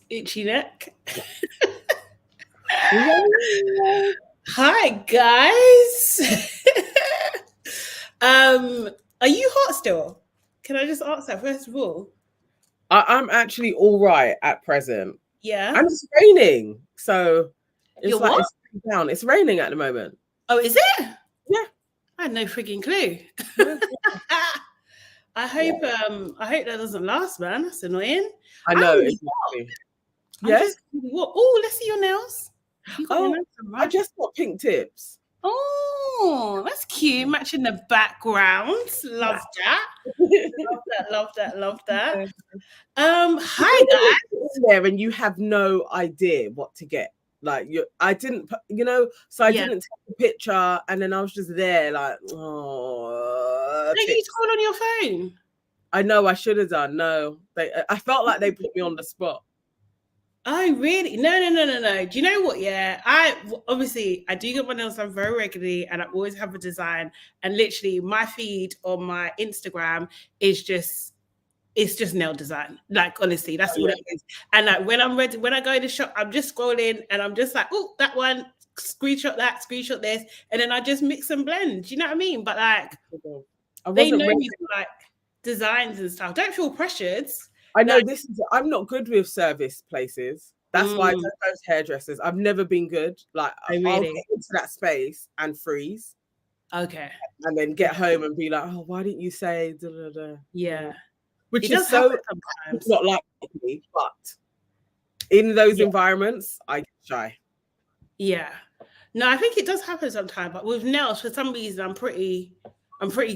Itchy neck. Hi guys. Are you hot still? Can I just ask that first of all? I'm actually all right at present. Yeah. And it's raining, so You're what? it's down. It's raining at the moment. Oh, is it? Yeah. I had no freaking clue. I hope that doesn't last, man. That's annoying. I know exactly. Yes. Oh, let's see your nails. I just got pink tips. Oh, that's cute. Matching the background. Love that. Love that. Hi guys. There and you have no idea what to get. Like I didn't, so I didn't take a picture, and then I was just there, like, oh. No, you scroll on your phone. I know I should have done. No, I felt like they put me on the spot. Oh, really? No. Do you know what? Yeah, I do get my nails done very regularly, and I always have a design. And literally, my feed on my Instagram is just nail design. Like, honestly, that's all it is. And like when I'm ready, when I go in the shop, I'm just scrolling, and I'm just like, oh, that one, screenshot that, screenshot this, and then I just mix and blend. Do you know what I mean? But like, they know me for like designs and stuff. Don't feel pressured. I know I'm not good with service places. That's why I don't go to hairdressers. I've never been good. Like, I'll get into that space and freeze. Okay. And then get home and be like, oh, why didn't you say da, da, da? Yeah. Which is so not like me, but in those environments, I get shy. Yeah. No, I think it does happen sometimes, but with nails, for some reason, I'm pretty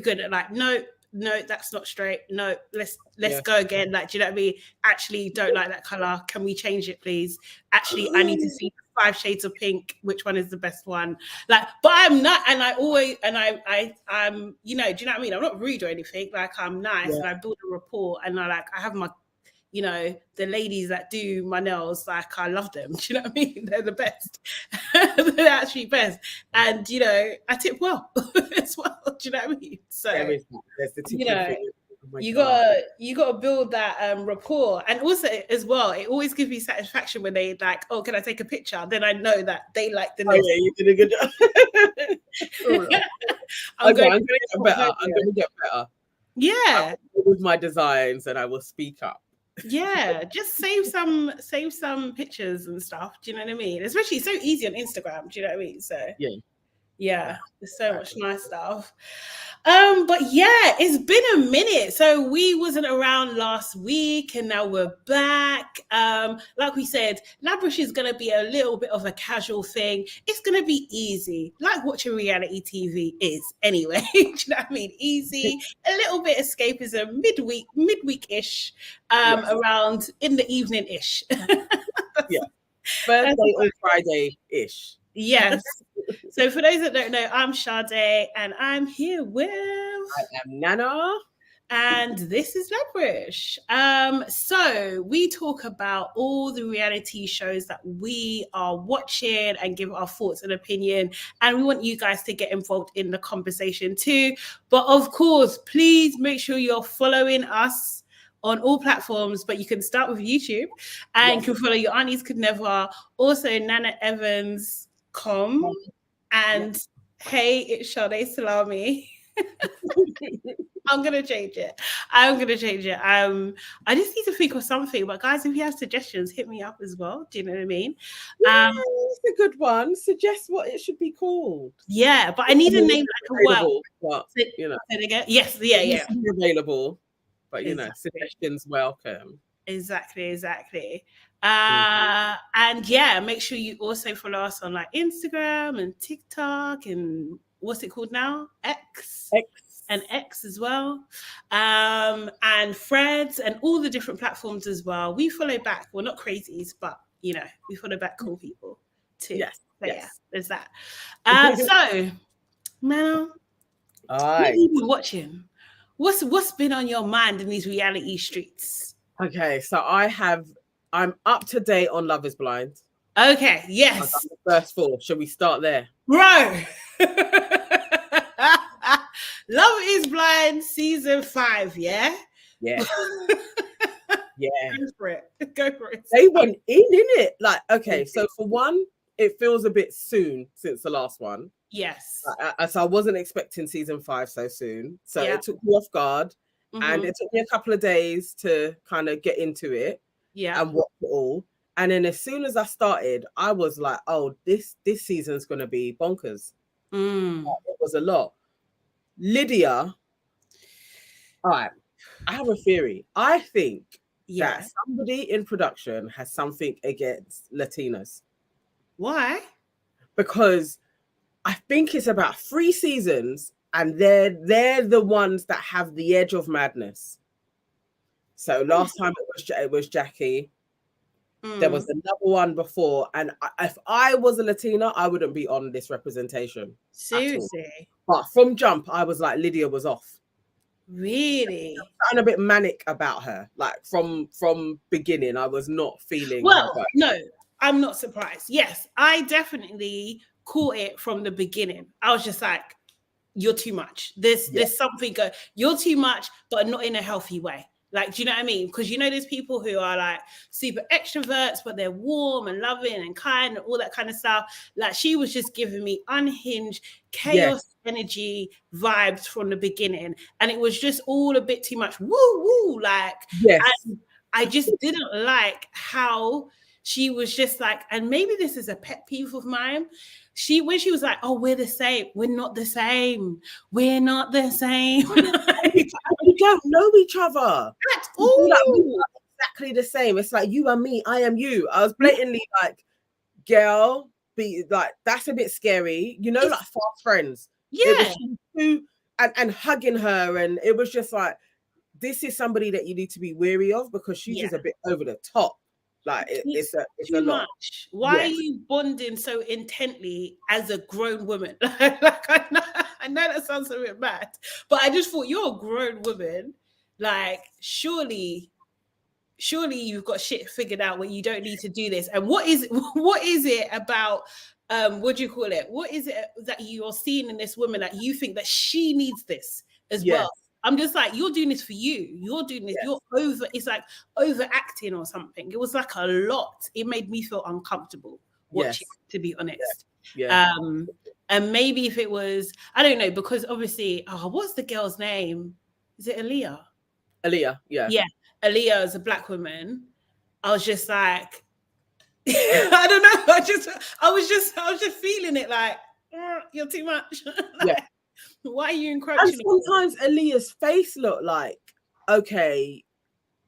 good at like, no, that's not straight. No, let's go again. Like, do you know what I mean? Actually, don't like that color. Can we change it, please? Actually, I need to see 5 shades of pink. Which one is the best one? Like, but I'm not, and I always, and I'm, do you know what I mean? I'm not rude or anything. Like, I'm nice, and I build a rapport, and I have my, the ladies that do my nails, like, I love them. Do you know what I mean? They're the best. They're actually best. And, I tip well as well. Do you know what I mean? So, there's the thing. You gotta build that rapport. And also as well, it always gives me satisfaction when they like, oh, can I take a picture? Then I know that they like the nails. Oh, yeah, you did a good job. I'm going to get better. Yeah. With my designs, and I will speak up. Yeah, just save some pictures and stuff. Do you know what I mean? Especially, it's so easy on Instagram. Do you know what I mean? So yeah, there's so much nice stuff. But yeah, it's been a minute. So we wasn't around last week, and now we're back. Like we said, Lash is gonna be a little bit of a casual thing. It's gonna be easy, like watching reality TV is anyway. Do you know what I mean? Easy, a little bit escapism, midweek-ish, around in the evening-ish. Thursday or Friday-ish. Yes. So for those that don't know, I'm Sade, and I'm here with... I am Nana. And this is Lash. So we talk about all the reality shows that we are watching and give our thoughts and opinion. And we want you guys to get involved in the conversation too. But of course, please make sure you're following us on all platforms, but you can start with YouTube and you can follow Your Aunties Could Never. Also, NanaEvans.com. And hey, it's Sade Salami. I'm gonna change it. I just need to think of something. But guys, if you have suggestions, hit me up as well. Do you know what I mean? Yeah, it's a good one. Suggest what it should be called. Yeah, but I need a name like a word. But, say it again. Yes, yeah. Available, but suggestions welcome. Exactly. And yeah, make sure you also follow us on like Instagram and TikTok and what's it called now? X as well. And Threads and all the different platforms as well. We follow back. We're not crazies, but we follow back cool people too. Yes. Yeah, there's that. So Mel, what have you been watching? What's been on your mind in these reality streets? Okay, so I'm up to date on Love is Blind. Okay, yes. I've done the first 4. Shall we start there? Bro. Love is Blind season 5, yeah? Yeah. Yeah. Go for it. Go for it. They went in it. Like, okay, so for one, it feels a bit soon since the last one. Yes. So I wasn't expecting season 5 so soon. So Yeah. it took me off guard. And it took me a couple of days to kind of get into it and watch it all. And then as soon as I started, I was like, oh, this season's going to be bonkers. It was a lot. Lydia, all right, I have a theory. I think that somebody in production has something against Latinas. Why? Because I think it's about 3 seasons and they're the ones that have the edge of madness. So last time it was Jackie. There was another one before, and if I was a Latina, I wouldn't be on this representation. Seriously. But from jump, I was like, Lydia was off. Really? I'm a bit manic about her. Like from beginning, I was not feeling. Well, no, I'm not surprised. Yes, I definitely caught it from the beginning. I was just like, you're too much. There's something good. You're too much, but not in a healthy way. Like, do you know what I mean? Because you know, there's people who are like super extroverts, but they're warm and loving and kind and all that kind of stuff. Like, she was just giving me unhinged chaos energy vibes from the beginning. And it was just all a bit too much woo woo. Like, and I just didn't like how she was just like, and maybe this is a pet peeve of mine. When she was like, oh, we're the same. We're not the same. We're not the same. We don't know each other At all. Like, we're not exactly the same. It's like, you are me, I am you. I was blatantly like, girl, be like, that's a bit scary. You know, like fast friends. Yeah. And hugging her. And it was just like, this is somebody that you need to be wary of because she's just a bit over the top. Like it's a lot. Much. Why are you bonding so intently as a grown woman? Like I know that sounds a bit bad, but I just thought, you're a grown woman. Like surely you've got shit figured out where you don't need to do this. And what is it about what do you call it? What is it that you're seeing in this woman that you think that she needs this as well? I'm just like, you're doing this for you. You're doing this. You're over. It's like overacting or something. It was like a lot. It made me feel uncomfortable watching, to be honest. And maybe if it was, I don't know, because obviously, what's the girl's name? Is it Aaliyah? Aaliyah, yeah. Aaliyah is a black woman. I was just like, I don't know. I was just feeling it like, you're too much. Like, why are you encroaching? And sometimes Aaliyah's face looked like, okay,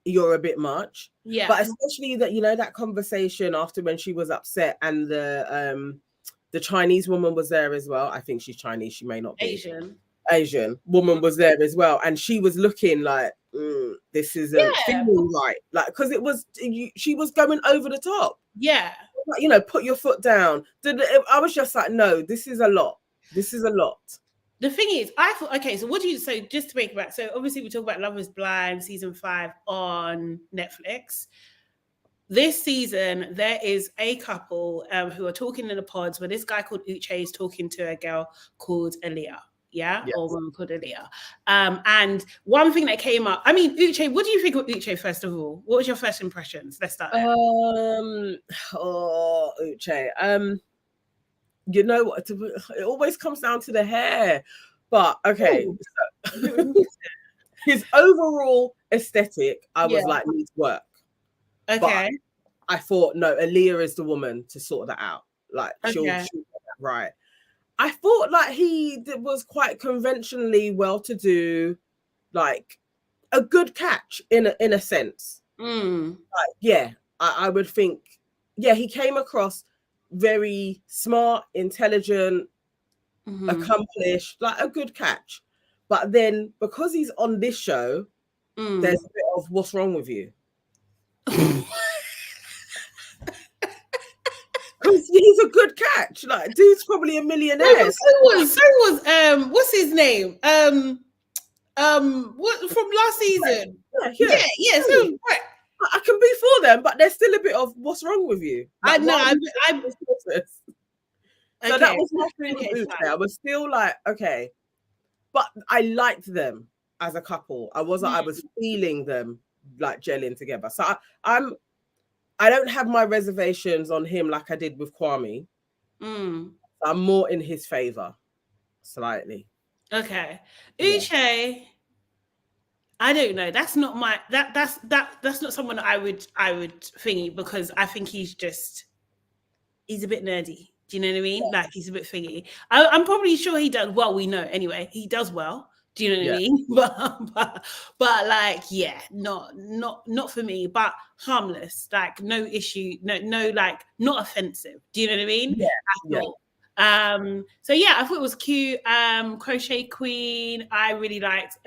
you're a bit much. Yeah. But especially that, you know, that conversation after when she was upset and the Chinese woman was there as well. I think she's Chinese. She may not be. Asian woman was there as well. And she was looking like, this isn't feeling right. Like, because she was going over the top. Yeah. Like, you know, put your foot down. I was just like, no, this is a lot. This is a lot. The thing is, I thought, okay, so just to make it back, so obviously we talk about Love is Blind season 5 on Netflix. This season, there is a couple who are talking in the pods where this guy called Uche is talking to a girl called Aaliyah. Or a woman called Aaliyah. And one thing that came up, I mean, Uche, what do you think of Uche, first of all? What was your first impressions? Let's start there. Uche. You know what? It always comes down to the hair. But okay. So, his overall aesthetic, I was like, needs work. Okay. But I thought, no, Aaliyah is the woman to sort that out. Like, she'll get that right. I thought like he was quite conventionally well-to-do, like a good catch in a sense. Like, I would think, he came across very smart, intelligent, accomplished, like a good catch. But then because he's on this show, there's a bit of what's wrong with you? Because he's a good catch. Like, dude's probably a millionaire. So was what's his name? What from last season? Yeah. So I can be for them, but there's still a bit of what's wrong with you. Like, I know. So that was my thing with Uche. I was still like, okay, but I liked them as a couple. I was feeling them like gelling together. So I don't have my reservations on him like I did with Kwame. I'm more in his favor, slightly. Okay, Uche. I don't know. That's not my that's not someone that I would thingy, because I think he's a bit nerdy. Do you know what I mean? Like, he's a bit thingy. I'm probably sure he does well. We know anyway. He does well. Do you know what I mean? But like, yeah, not for me. But harmless, like no issue, no, like not offensive. Do you know what I mean? Yeah. At all. So yeah, I thought it was cute. Crochet Queen, I really liked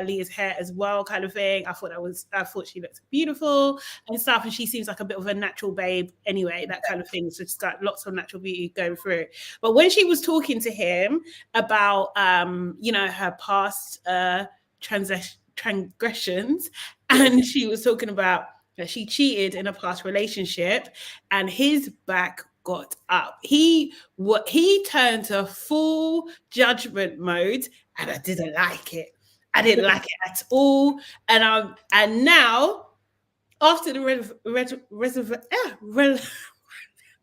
Leah's hair as well, kind of thing. I thought she looked beautiful and stuff, and she seems like a bit of a natural babe anyway, that kind of thing. So she's got lots of natural beauty going through. But when she was talking to him about her past transgressions, and she was talking about that she cheated in a past relationship, and his back got up. He turned to full judgment mode, and I didn't like it. I didn't like it at all. And now, after the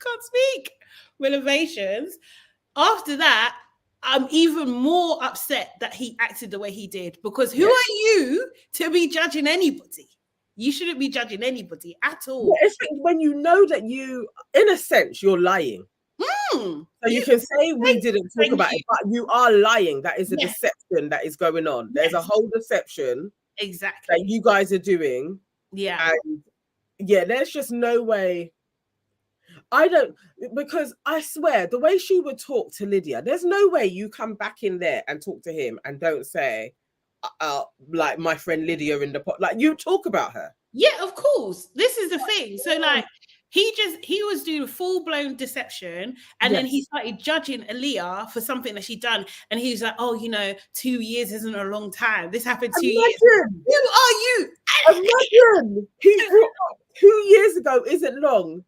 can't speak renovations, after that, I'm even more upset that he acted the way he did, because who are you to be judging anybody? You shouldn't be judging anybody at all. Yeah, especially when you know that you, in a sense, you're lying. So you can say we didn't talk about it, but you are lying. That is a deception that is going on. There's a whole deception that you guys are doing. Yeah. And there's just no way. Because I swear, the way she would talk to Lydia, there's no way you come back in there and talk to him and don't say, like my friend Lydia in the pot, like you talk about her. Yeah, of course. This is the thing. So like he was doing full-blown deception, and then he started judging Aaliyah for something that she'd done, and he was like, 2 years isn't a long time. This happened 2 years. Who are you? Imagine 2 years ago isn't long.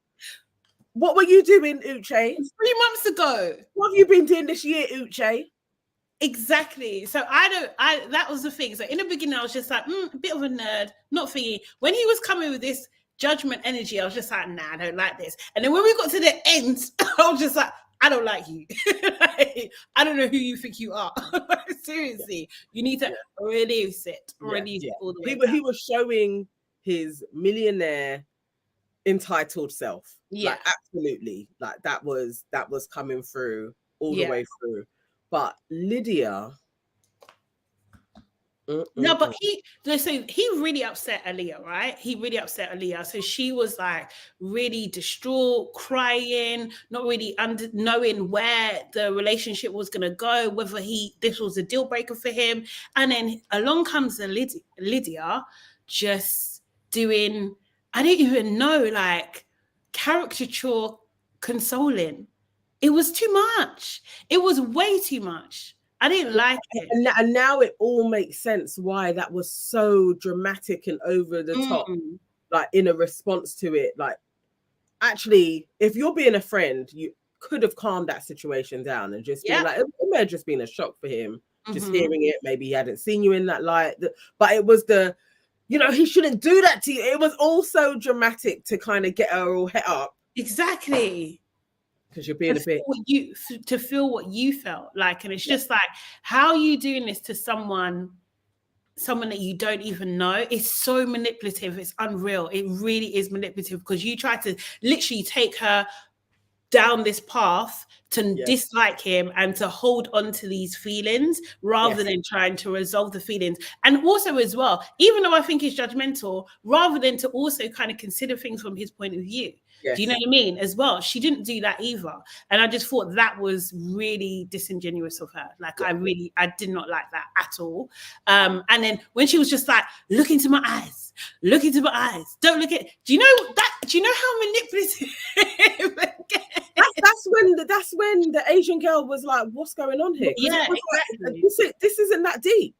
What were you doing, Uche? 3 months ago. What have you been doing this year, Uche? Exactly. So that was the thing. So in the beginning, I was just like, a bit of a nerd, not thingy. When he was coming with this judgment energy, I was just like, nah, I don't like this. And then when we got to the end, I was just like, I don't like you. I don't know who you think you are. Seriously, you need to release it. Release it all the way. He was showing his millionaire entitled self. Yeah, like, absolutely. Like that was coming through all the way through. But Lydia, no, but he really upset Aaliyah, right? He really upset Aaliyah. So she was like really distraught, crying, not really knowing where the relationship was gonna go, whether this was a deal breaker for him. And then along comes Lydia, just doing, I don't even know, like caricature consoling. It was too much. It was way too much. I didn't like it. And now it all makes sense why that was so dramatic and over the top, like in a response to it. Like, actually, if you're being a friend, you could have calmed that situation down and just been like, it may have just been a shock for him, just hearing it. Maybe he hadn't seen you in that light. But it was he shouldn't do that to you. It was all so dramatic to kind of get her all het up. Exactly. Because you're being to feel what you felt like, and it's just like, how are you doing this to someone that you don't even know? It's so manipulative. It's unreal. It really is manipulative, because you try to literally take her down this path to dislike him and to hold on to these feelings rather than trying to resolve the feelings. And also as well, even though I think he's judgmental, rather than to also kind of consider things from his point of view. Yes. Do you know what I mean? As well, she didn't do that either. And I just thought that was really disingenuous of her. Like, I did not like that at all. And then when she was just like, look into my eyes, don't look at, do you know how manipulative that's when the Asian girl was like, what's going on here? Yeah, exactly. Like, this isn't that deep.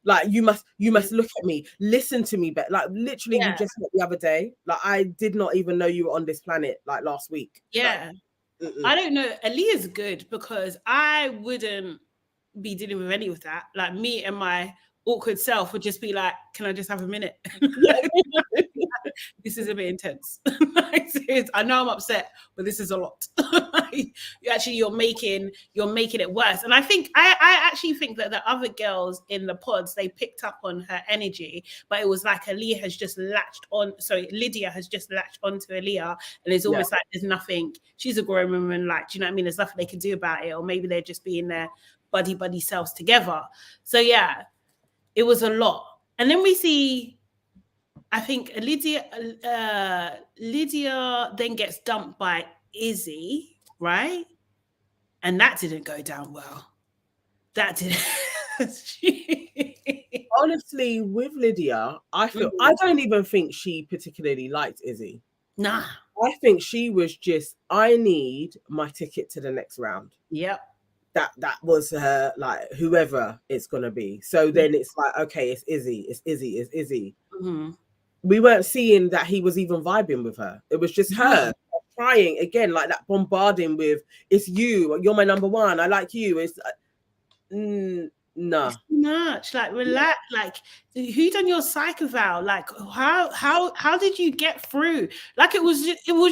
Like, you must look at me, listen to me, but like literally you just met the other day. Like, I did not even know you were on this planet like last week. Yeah. Like, I don't know. Aaliyah's good, because I wouldn't be dealing with any of that. Like, me and my awkward self would just be like, can I just have a minute? This is a bit intense. I know I'm upset, but this is a lot. You're making it worse. And I actually think that the other girls in the pods, they picked up on her energy, but it was like Lydia has just latched onto Aaliyah, and it's almost like there's nothing. She's a grown woman, like, do you know what I mean? There's nothing they can do about it, or maybe they're just being their buddy selves together. So yeah, it was a lot. And then we see, I think Lydia then gets dumped by Izzy, right? And that didn't go down well. That didn't. Honestly, with Lydia, I don't even think she particularly liked Izzy. Nah. I think she was just, I need my ticket to the next round. Yep. That was her, like, whoever it's gonna be. So then it's like, okay, it's Izzy. Mm-hmm. We weren't seeing that he was even vibing with her. It was just her trying again, like that bombarding with, it's you're my number one, I like you. It's no. It's too much. Like, relax. Like, who done your psych eval? Like, how did you get through? Like, it was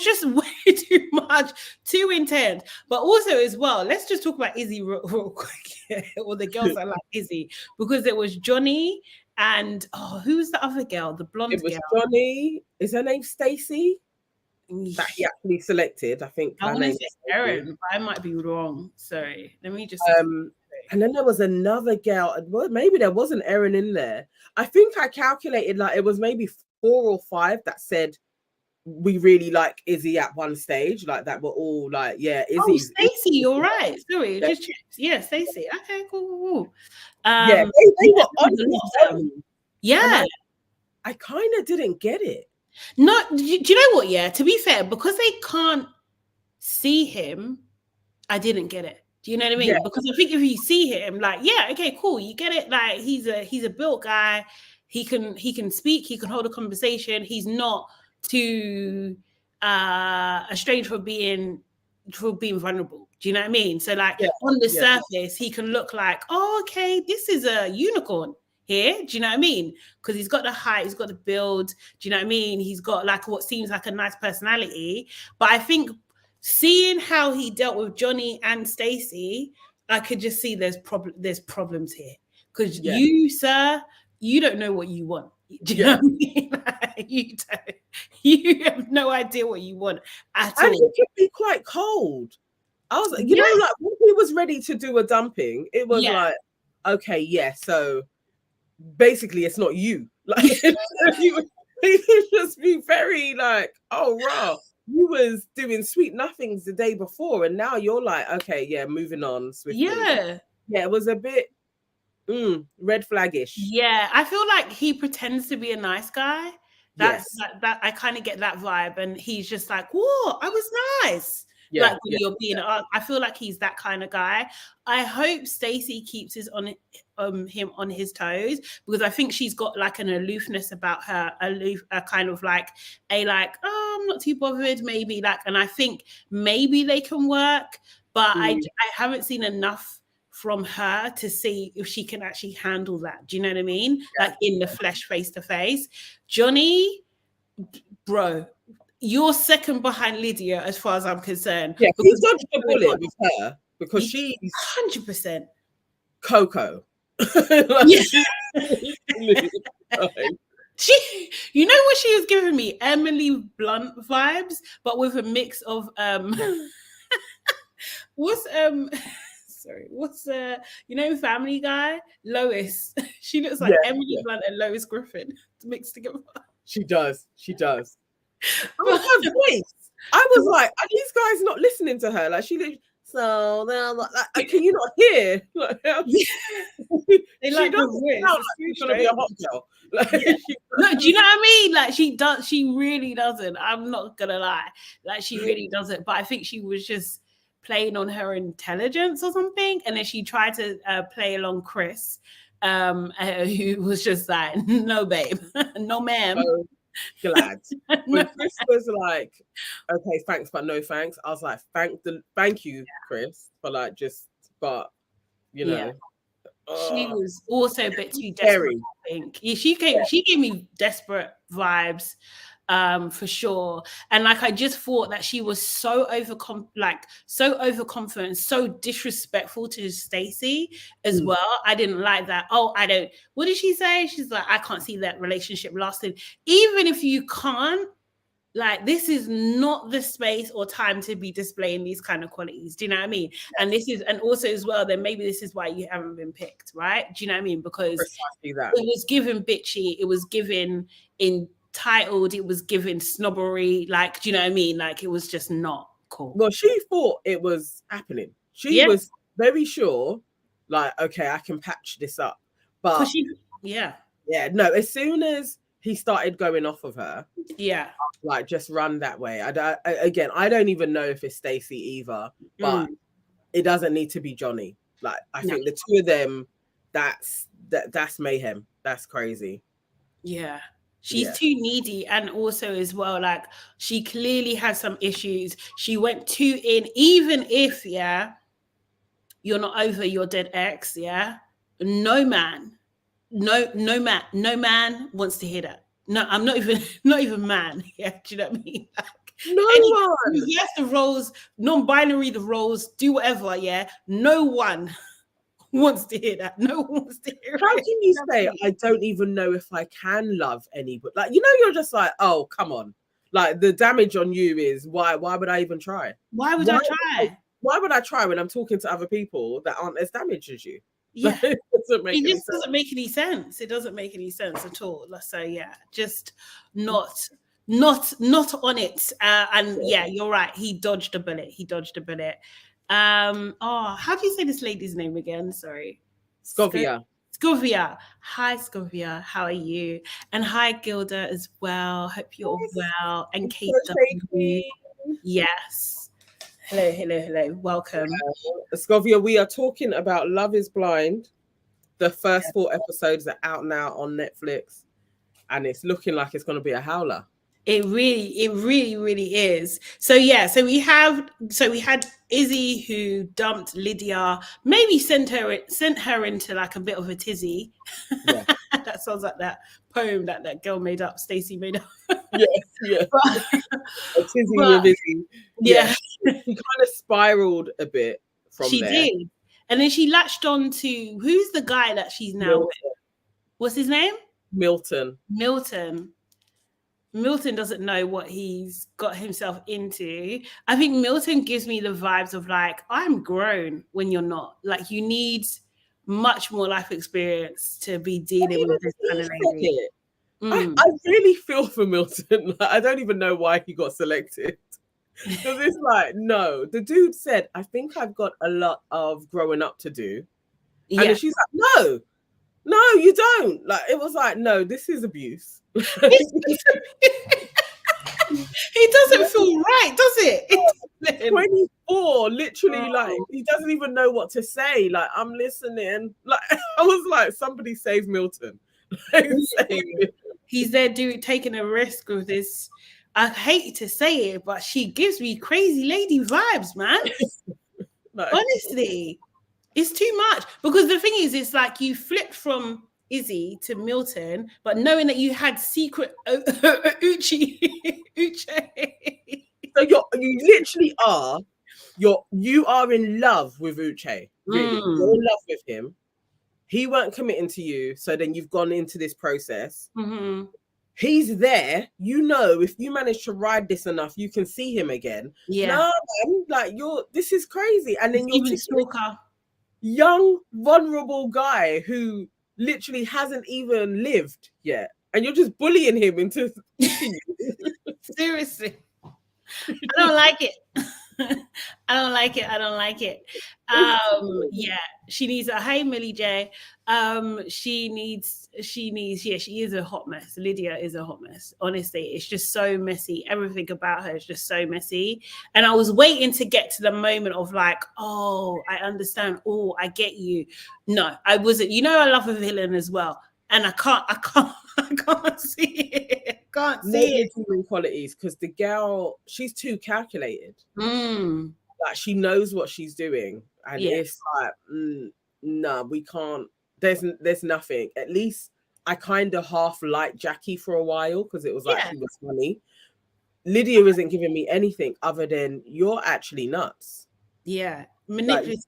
just way too much, too intense. But also as well, let's just talk about Izzy real quick. Or the girls that like Izzy, because it was Johnny and who's the other girl? The blonde girl. It was Johnny. Is her name Stacey? That he actually selected. I think I want to say Erin, but I might be wrong. Sorry. Let me just. And then there was another girl. Well, maybe there wasn't Erin in there. I think I calculated like it was maybe 4 or 5 that said we really like Izzy at one stage. Like that were all like, yeah, Izzy. Oh, Stacey, you're right. Sorry, just checked. Yeah, Stacey. Okay, cool. Yeah, they were on. Yeah, I kind of didn't get it. No, do you know what? Yeah, to be fair, because they can't see him, I didn't get it. Do you know what I mean? Yeah. Because I think if you see him, like, yeah, okay, cool, you get it. Like, he's a built guy. He can speak. He can hold a conversation. He's not too estranged for being vulnerable. Do you know what I mean? So, like, on the surface, he can look like, oh, okay, this is a unicorn here. Do you know what I mean? Because he's got the height, he's got the build. Do you know what I mean? He's got like what seems like a nice personality. But I think seeing how he dealt with Johnny and Stacey, I could just see there's problems here. Because you, sir, you don't know what you want. Do you know what I mean? Like, you have no idea what you want at all. And he could be quite cold. I was, you know, like when he was ready to do a dumping, it was like, okay, so basically it's not you. Like he would just be very like, oh raw. You was doing sweet nothings the day before, and now you're like, okay, moving on swiftly. Yeah, it was a bit red flaggish. Yeah, I feel like he pretends to be a nice guy. That I kind of get that vibe, and he's just like, whoa, I was nice. Yeah, like when you're being, I feel like he's that kind of guy. I hope Stacey keeps him on his toes, because I think she's got like an aloofness about her, a kind of like I'm not too bothered, maybe like, and I think maybe they can work, but I haven't seen enough from her to see if she can actually handle that. Do you know what I mean? Yeah. Like in the flesh, face to face. Johnny, bro, you're second behind Lydia as far as I'm concerned. Yeah, he's dodged a bullet with her because she's 100% Coco. She, you know what she was giving me? Emily Blunt vibes, but with a mix of what's you know, Family Guy, Lois. She looks like Emily Blunt and Lois Griffin mixed together. She does. But her voice, I was like, are these guys not listening to her? Like, so they're like, can you not hear? Like, they like the voice. Like she's gonna be a hot girl. Like, no, do you know what I mean? Like, she really doesn't. I'm not gonna lie. Like, she really doesn't. But I think she was just playing on her intelligence or something, and then she tried to play along Chris, who was just like, no, babe, no, ma'am. So glad. When Chris was like, okay, thanks, but no thanks, I was like, thank you, Chris, for like but you know, She was also a bit too desperate, I think. Yeah, she gave me desperate vibes, for sure. And like I just thought that she was so overconfident, so disrespectful to Stacey as well. I didn't like that. What did she say? She's like, I can't see that relationship lasting. Even if you can't, like, this is not the space or time to be displaying these kind of qualities. Do you know what I mean? And also as well, then maybe this is why you haven't been picked, right? Do you know what I mean? Because it was given bitchy, it was given entitled, it was given snobbery. Like, do you know what I mean? Like, it was just not cool. Well, she thought it was happening. She was very sure, like, okay, I can patch this up. But no, as soon as he started going off of her, like, just run that way. I don't even know if it's Stacey either, but it doesn't need to be Johnny. Like, I think the two of them, that's mayhem. That's crazy. Yeah. She's too needy. And also as well, like, she clearly has some issues. She went too in, even if, you're not over your dead ex, no man wants to hear that. No, I'm not even man. Yeah, do you know what I mean? Like, no one. Yes, the roles, non-binary, the roles, do whatever. Yeah, no one wants to hear that. No one wants to hear. How can you say I don't even know if I can love anybody? Like, you're just like, oh, come on. Like, the damage on you is why would I even try? Why would I try? Why would I try when I'm talking to other people that aren't as damaged as you? Yeah, it doesn't make any sense. It doesn't make any sense at all. So just not on it. And you're right. He dodged a bullet. How do you say this lady's name again? Sorry, Scovia. Hi, Scovia. How are you? And hi, Gilda as well. Hope you're well. And Kate W. Yes. Hello. Welcome. Scovia, we are talking about Love is Blind. The first 4 episodes are out now on Netflix, and it's looking like it's going to be a howler. It really is. So we had Izzy, who dumped Lydia, maybe sent her into like a bit of a tizzy. Yeah. That sounds like that poem that girl made up, Stacey made up. Yeah. A tizzy with Izzy. Yeah. She kind of spiraled a bit from there. She did. And then she latched on to, who's the guy that she's now with? What's his name? Milton. Milton doesn't know what he's got himself into. I think Milton gives me the vibes of like, I'm grown when you're not. Like, you need much more life experience to be dealing with this kind of lady. I really feel for Milton. Like, I don't even know why he got selected. Because it's like, no, the dude said, I think I've got a lot of growing up to do. And then she's like, no, you don't. Like, it was like, no, this is abuse. It doesn't feel right, does it? 24, literally, like, he doesn't even know what to say. Like, I'm listening. Like, I was like, somebody save Milton. He's there taking a risk with this. I hate to say it, but she gives me crazy lady vibes, man. Honestly, it's too much. Because the thing is, it's like you flipped from Izzy to Milton, but knowing that you had secret Uche. So you literally are, you are in love with Uche. Really. You're in love with him. He weren't committing to you, so then you've gone into this process. Mm-hmm. He's there. If you manage to ride this enough, you can see him again. Yeah. No, man, like, this is crazy. And then you're just a young, vulnerable guy who literally hasn't even lived yet. And you're just bullying him into seriously. I don't like it. I don't like it. She needs a hey Millie J. She is a hot mess. Lydia is a hot mess. Honestly, it's just so messy. Everything about her is just so messy. And I was waiting to get to the moment of like, oh, I understand. Oh, I get you. No, I wasn't. I love a villain as well. And I can't see it. Can't see it. Qualities, because the girl, she's too calculated. Like, she knows what she's doing, and it's like, no, we can't there's nothing. At least I kind of half liked Jackie for a while because it was like she was funny. Lydia isn't giving me anything other than you're actually nuts. Yeah, manipulative.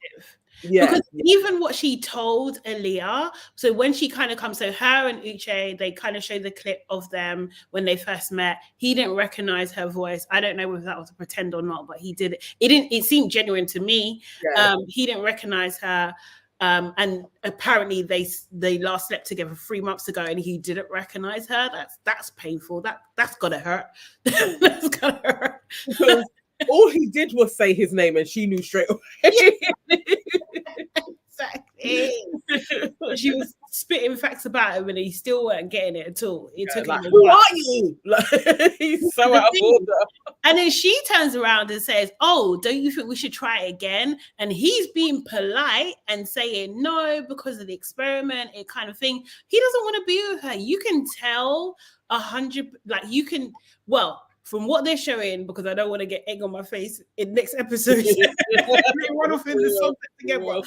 Yeah, because even what she told Aaliyah, so when she kind of comes, so her and Uche, they kind of show the clip of them when they first met. He didn't recognize her voice. I don't know whether that was a pretend or not, but he did it. It seemed genuine to me. Yeah. He didn't recognize her. And apparently they last slept together 3 months ago, and he didn't recognize her. That's painful. That's gotta hurt. That's gotta hurt. Because all he did was say his name, and she knew straight away. Exactly. She was spitting facts about him, and he still weren't getting it at all. It took him. Who are you? He's so out of order. And then she turns around and says, "Oh, don't you think we should try it again?" And he's being polite and saying no because of the experiment, it kind of thing. He doesn't want to be with her. You can tell 100, like you can. Well, from what they're showing, because I don't want to get egg on my face in next episode. They run off into something together.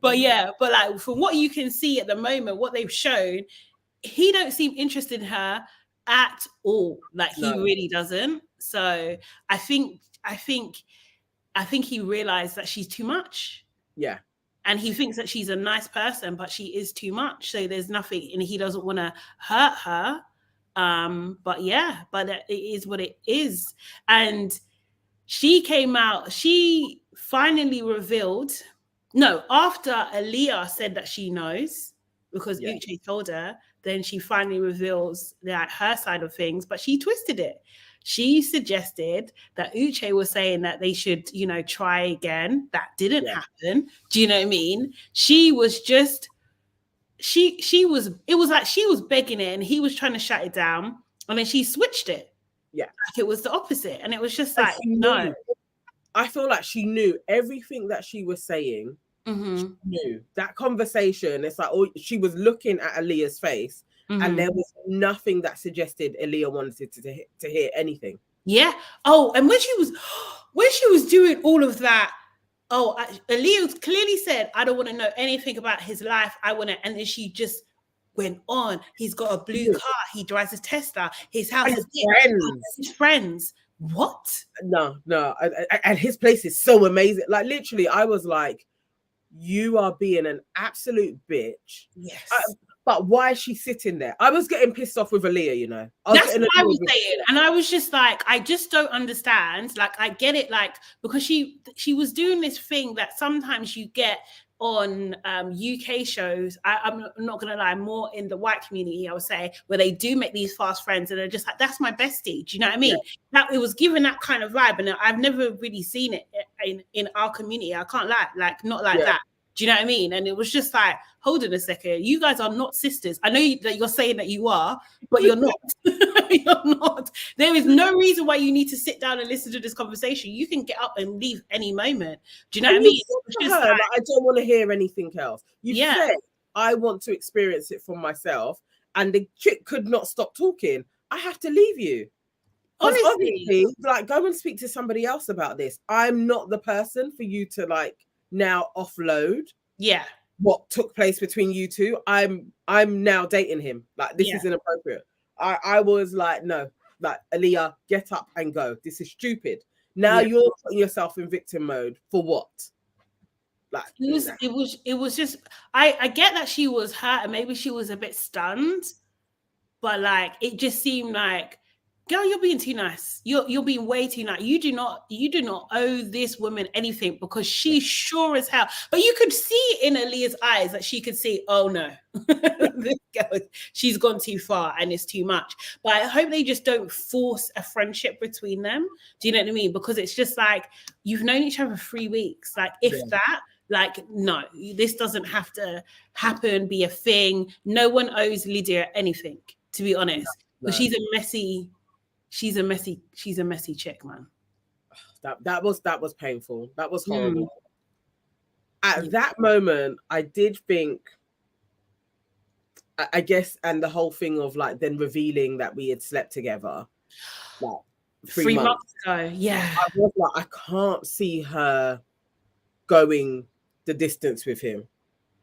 But yeah, but like from what you can see at the moment, what they've shown, he don't seem interested in her at all. Like he really doesn't. So I think he realized that she's too much. Yeah. And he thinks that she's a nice person, but she is too much. So there's nothing, and he doesn't want to hurt her. But it is what it is. And she came out, she finally revealed. No, after Aaliyah said that she knows because Uche told her, then she finally reveals that her side of things, but she twisted it. She suggested that Uche was saying that they should, try again. That didn't happen. Do you know what I mean? She was just, it was like she was begging it and he was trying to shut it down. And then she switched it. Yeah. Like it was the opposite. And it was just like, no. I feel like she knew everything that she was saying. Mm-hmm. She knew that conversation. It's like, she was looking at Aaliyah's face, and there was nothing that suggested Aaliyah wanted to hear anything. Yeah. Oh, and when she was doing all of that, Aaliyah clearly said, "I don't want to know anything about his life. I want to," and then she just went on. He's got a blue car. He drives a Tesla. His house has his friends. What? No. And his place is so amazing. Like literally, I was like, you are being an absolute bitch. Yes. But why is she sitting there? I was getting pissed off with Aaliyah, That's what I was saying. And I was just like, I just don't understand. Like, I get it, like, because she was doing this thing that sometimes you get on UK shows. I'm not gonna lie, more in the white community, I would say, where they do make these fast friends and they're just like, that's my bestie. Do you know what I mean? Now it was given that kind of vibe, and I've never really seen it in our community. I can't lie, like not like that. Do you know what I mean? And it was just like, hold on a second, you guys are not sisters. I know that you're saying that you are, but you're not. You're not. There is no reason why you need to sit down and listen to this conversation. You can get up and leave any moment. Do you know what I mean? I don't want to hear anything else. You said, I want to experience it for myself, and the chick could not stop talking. I have to leave you. Honestly, like, go and speak to somebody else about this. I'm not the person for you to like now offload what took place between you two. I'm now dating him. Like, this is inappropriate. I was like, no, like, Aaliyah, get up and go. This is stupid. Now you're putting yourself in victim mode for what? Like, it was just, I get that she was hurt and maybe she was a bit stunned, but like it just seemed like, girl, you're being too nice. You're being way too nice. You do not owe this woman anything, because she's sure as hell. But you could see in Aaliyah's eyes that she could see, oh no, this girl, she's gone too far and it's too much. But I hope they just don't force a friendship between them. Do you know what I mean? Because it's just like, you've known each other for 3 weeks. Like, if that, like, no, this doesn't have to happen, be a thing. No one owes Lydia anything, to be honest. But she's a messy chick, man. That was painful. That was horrible. At that moment, I did think, I guess, and the whole thing of like then revealing that we had slept together like 3 months ago. Yeah. I was like, I can't see her going the distance with him.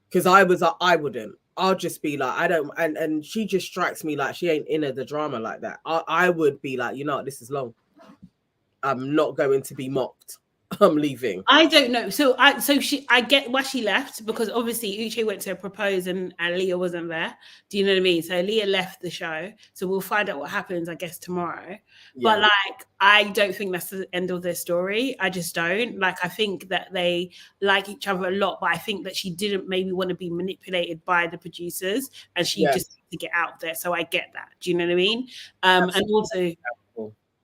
Because I was like, I wouldn't. I'll just be like, I don't, and she just strikes me like she ain't into the drama like that. I would be like, you know what, this is long. I'm not going to be mocked. I'm leaving. I don't know. So I get why she left, because obviously Uche went to propose and Leah wasn't there. Do you know what I mean? So Leah left the show. So we'll find out what happens, I guess, tomorrow. Yeah. But like, I don't think that's the end of their story. I just don't. Like, I think that they like each other a lot, but I think that she didn't maybe want to be manipulated by the producers, and she just had to get out there. So I get that. Do you know what I mean? And also,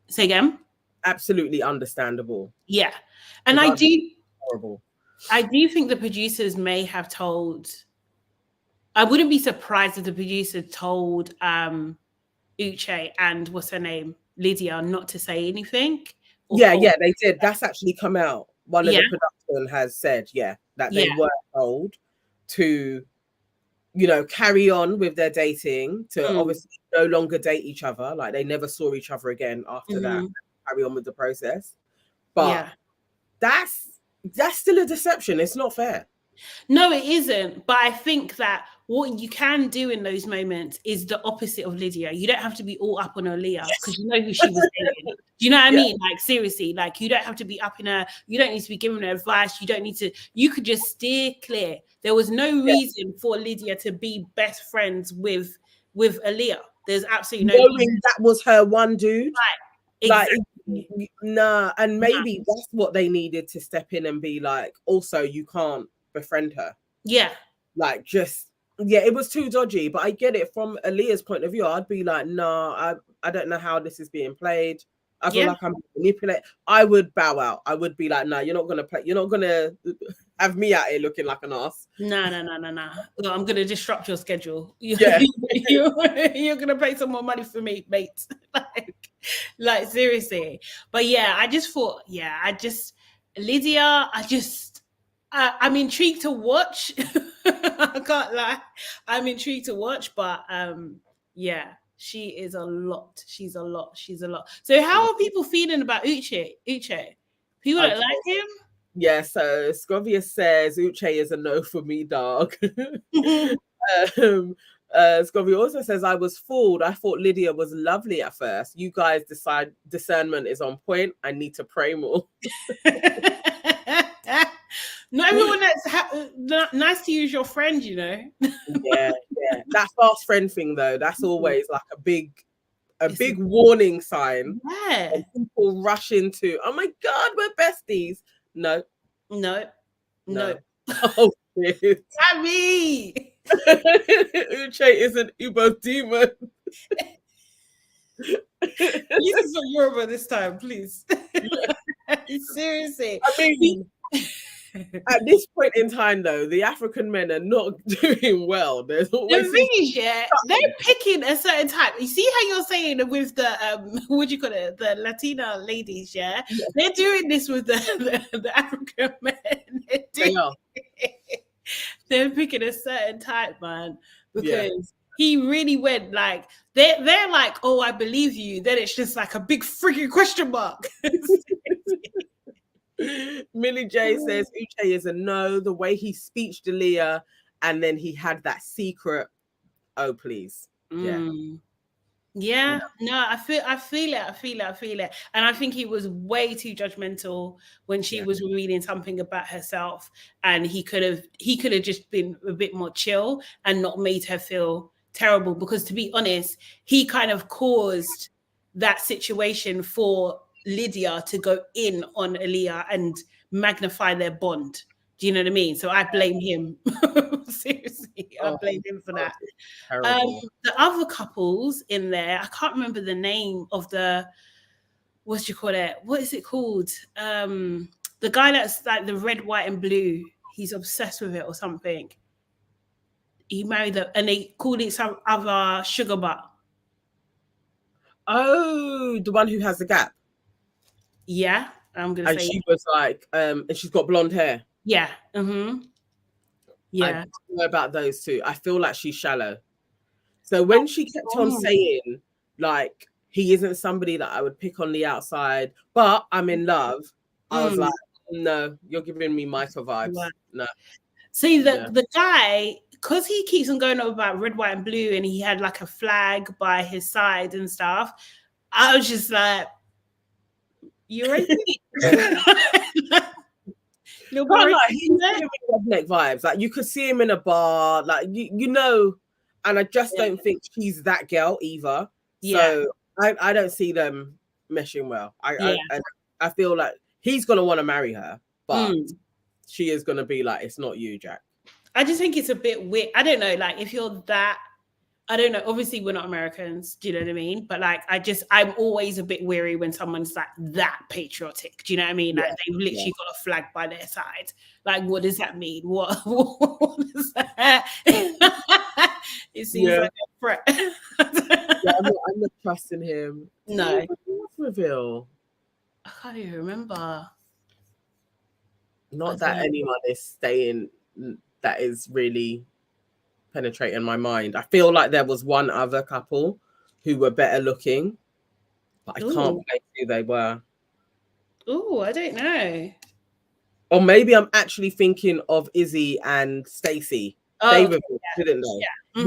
say again. Absolutely understandable. Yeah. And I do think the producers may have told, I wouldn't be surprised if the producer told Uche and what's her name, Lydia, not to say anything. Yeah, they did. That's actually come out. One of the production has said, that they were told to, you know, carry on with their dating, to obviously no longer date each other. Like, they never saw each other again after that. Carry on with the process. But that's still a deception. It's not fair. No, it isn't. But I think that what you can do in those moments is the opposite of Lydia. You don't have to be all up on her Leah, because you know who she was dating. Do you know what I mean? Like, seriously, like, you don't have to be up in her. You don't need to be giving her advice. You don't need to. You could just steer clear. There was no reason for Lydia to be best friends with Aaliyah. There's absolutely no reason. That was her one dude. Right. Exactly. Like, nah, and maybe that's what they needed to step in and be like, also, you can't befriend her. Yeah. Like, just, it was too dodgy. But I get it from Aaliyah's point of view. I'd be like, nah, I don't know how this is being played. I feel like I'm manipulated. I would bow out. I would be like, nah, you're not gonna play. You're not gonna have me out here looking like an ass. No. Well, I'm gonna disrupt your schedule. You're gonna pay some more money for me, mate. like seriously. But yeah, I just thought, Lydia, I'm intrigued to watch. I can't lie. I'm intrigued to watch, but she is a lot. She's a lot. So how are people feeling about Uche? People don't like him? Yeah, so Scovia says Uche is a no for me, dog. Scovia also says, I was fooled. I thought Lydia was lovely at first. You guys decide discernment is on point. I need to pray more. Not everyone that's nice to use your friend, you know. Yeah. That fast friend thing, though, that's always like a big warning sign. Yeah. And people rush into, oh my God, we're besties. No. Oh, shit. Abby! Uche is an Igbo demon. Use some Yoruba this time, please. Seriously. I mean, at this point in time, though, the African men are not doing well. There's always the thing is, they're picking a certain type. You see how you're saying with the what do you call it, the Latina ladies, they're doing this with the African men. They're picking a certain type, man, because he really went like they're like, oh, I believe you. Then it's just like a big freaking question mark. Millie J says Uche is a no. The way he speeched to Leah, and then he had that secret. Oh, please. Yeah. No, I feel it. And I think he was way too judgmental when she was reading something about herself, and he could have just been a bit more chill and not made her feel terrible, because to be honest, he kind of caused that situation for Lydia to go in on Aaliyah and magnify their bond. Do you know what I mean? So I blame him. Seriously, I blame him for that. The other couples in there, I can't remember the name of the, what is it called? The guy that's like the red, white, and blue. He's obsessed with it or something. He married them, and they called it some other sugar butt. Oh, the one who has the gap. Yeah, I'm gonna say. And she was like, and she's got blonde hair. Yeah. Yeah. I don't know about those two. I feel like she's shallow. So when she kept on saying, like, he isn't somebody that I would pick on the outside, but I'm in love, I was like, no, you're giving me Micah vibes. No. See, the guy because he keeps on going on about red, white, and blue, and he had like a flag by his side and stuff. I was just like, you're ready. He's giving me redneck vibes. Like you could see him in a bar, like you know, and I just don't think she's that girl either. So I don't see them meshing well. I feel like he's gonna want to marry her, but she is gonna be like, it's not you, Jack. I just think it's a bit weird. I don't know, like if you're that, I don't know. Obviously, we're not Americans. Do you know what I mean? But like, I'm always a bit weary when someone's like that patriotic. Do you know what I mean? Like they've literally got a flag by their side. Like, what does that mean? What is that? It seems like a threat. I'm not trusting him. No. Reveal. I can't even remember. Not that anyone is staying. That is really penetrating my mind. I feel like there was one other couple who were better looking, but I can't place who they were. Oh, I don't know. Or maybe I'm actually thinking of Izzy and Stacey. They were, didn't they?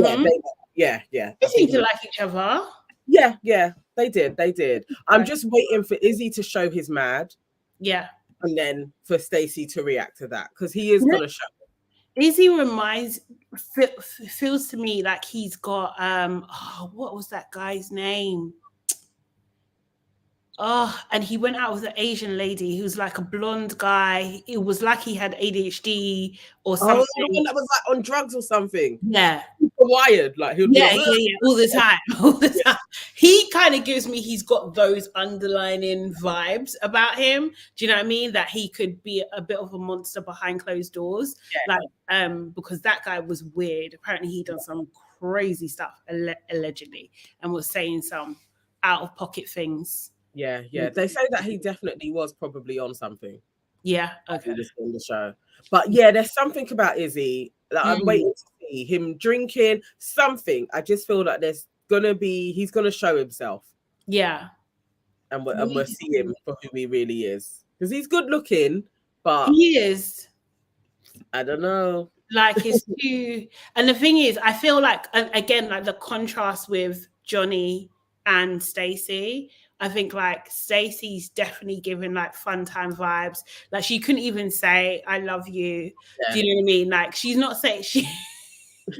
Yeah. They seem to like each other. Yeah, they did. I'm just waiting for Izzy to show his mad. Yeah. And then for Stacey to react to that, because he is going to show. Izzy feels to me like he's got what was that guy's name? Oh, and he went out with an Asian lady who's like a blonde guy. It was like he had ADHD or something. Oh, the one that was like on drugs or something. Yeah. Wired, like he'll yeah, all the time. He kind of gives me, he's got those underlining vibes about him. Do you know what I mean? That he could be a bit of a monster behind closed doors. Yeah. Like, because that guy was weird. Apparently he done some crazy stuff, allegedly, and was saying some out of pocket things. Yeah. They say that he definitely was probably on something. Yeah, okay. On the show. But yeah, there's something about Izzy that I'm waiting to see him drinking something. I just feel like he's gonna show himself. Yeah. And we'll see him for who he really is. Because he's good looking, but he is. I don't know. Like his two, and the thing is, I feel like again, like the contrast with Johnny and Stacey. I think like Stacey's definitely giving like fun time vibes. Like she couldn't even say "I love you." Yeah. Do you know what I mean? Like she's not saying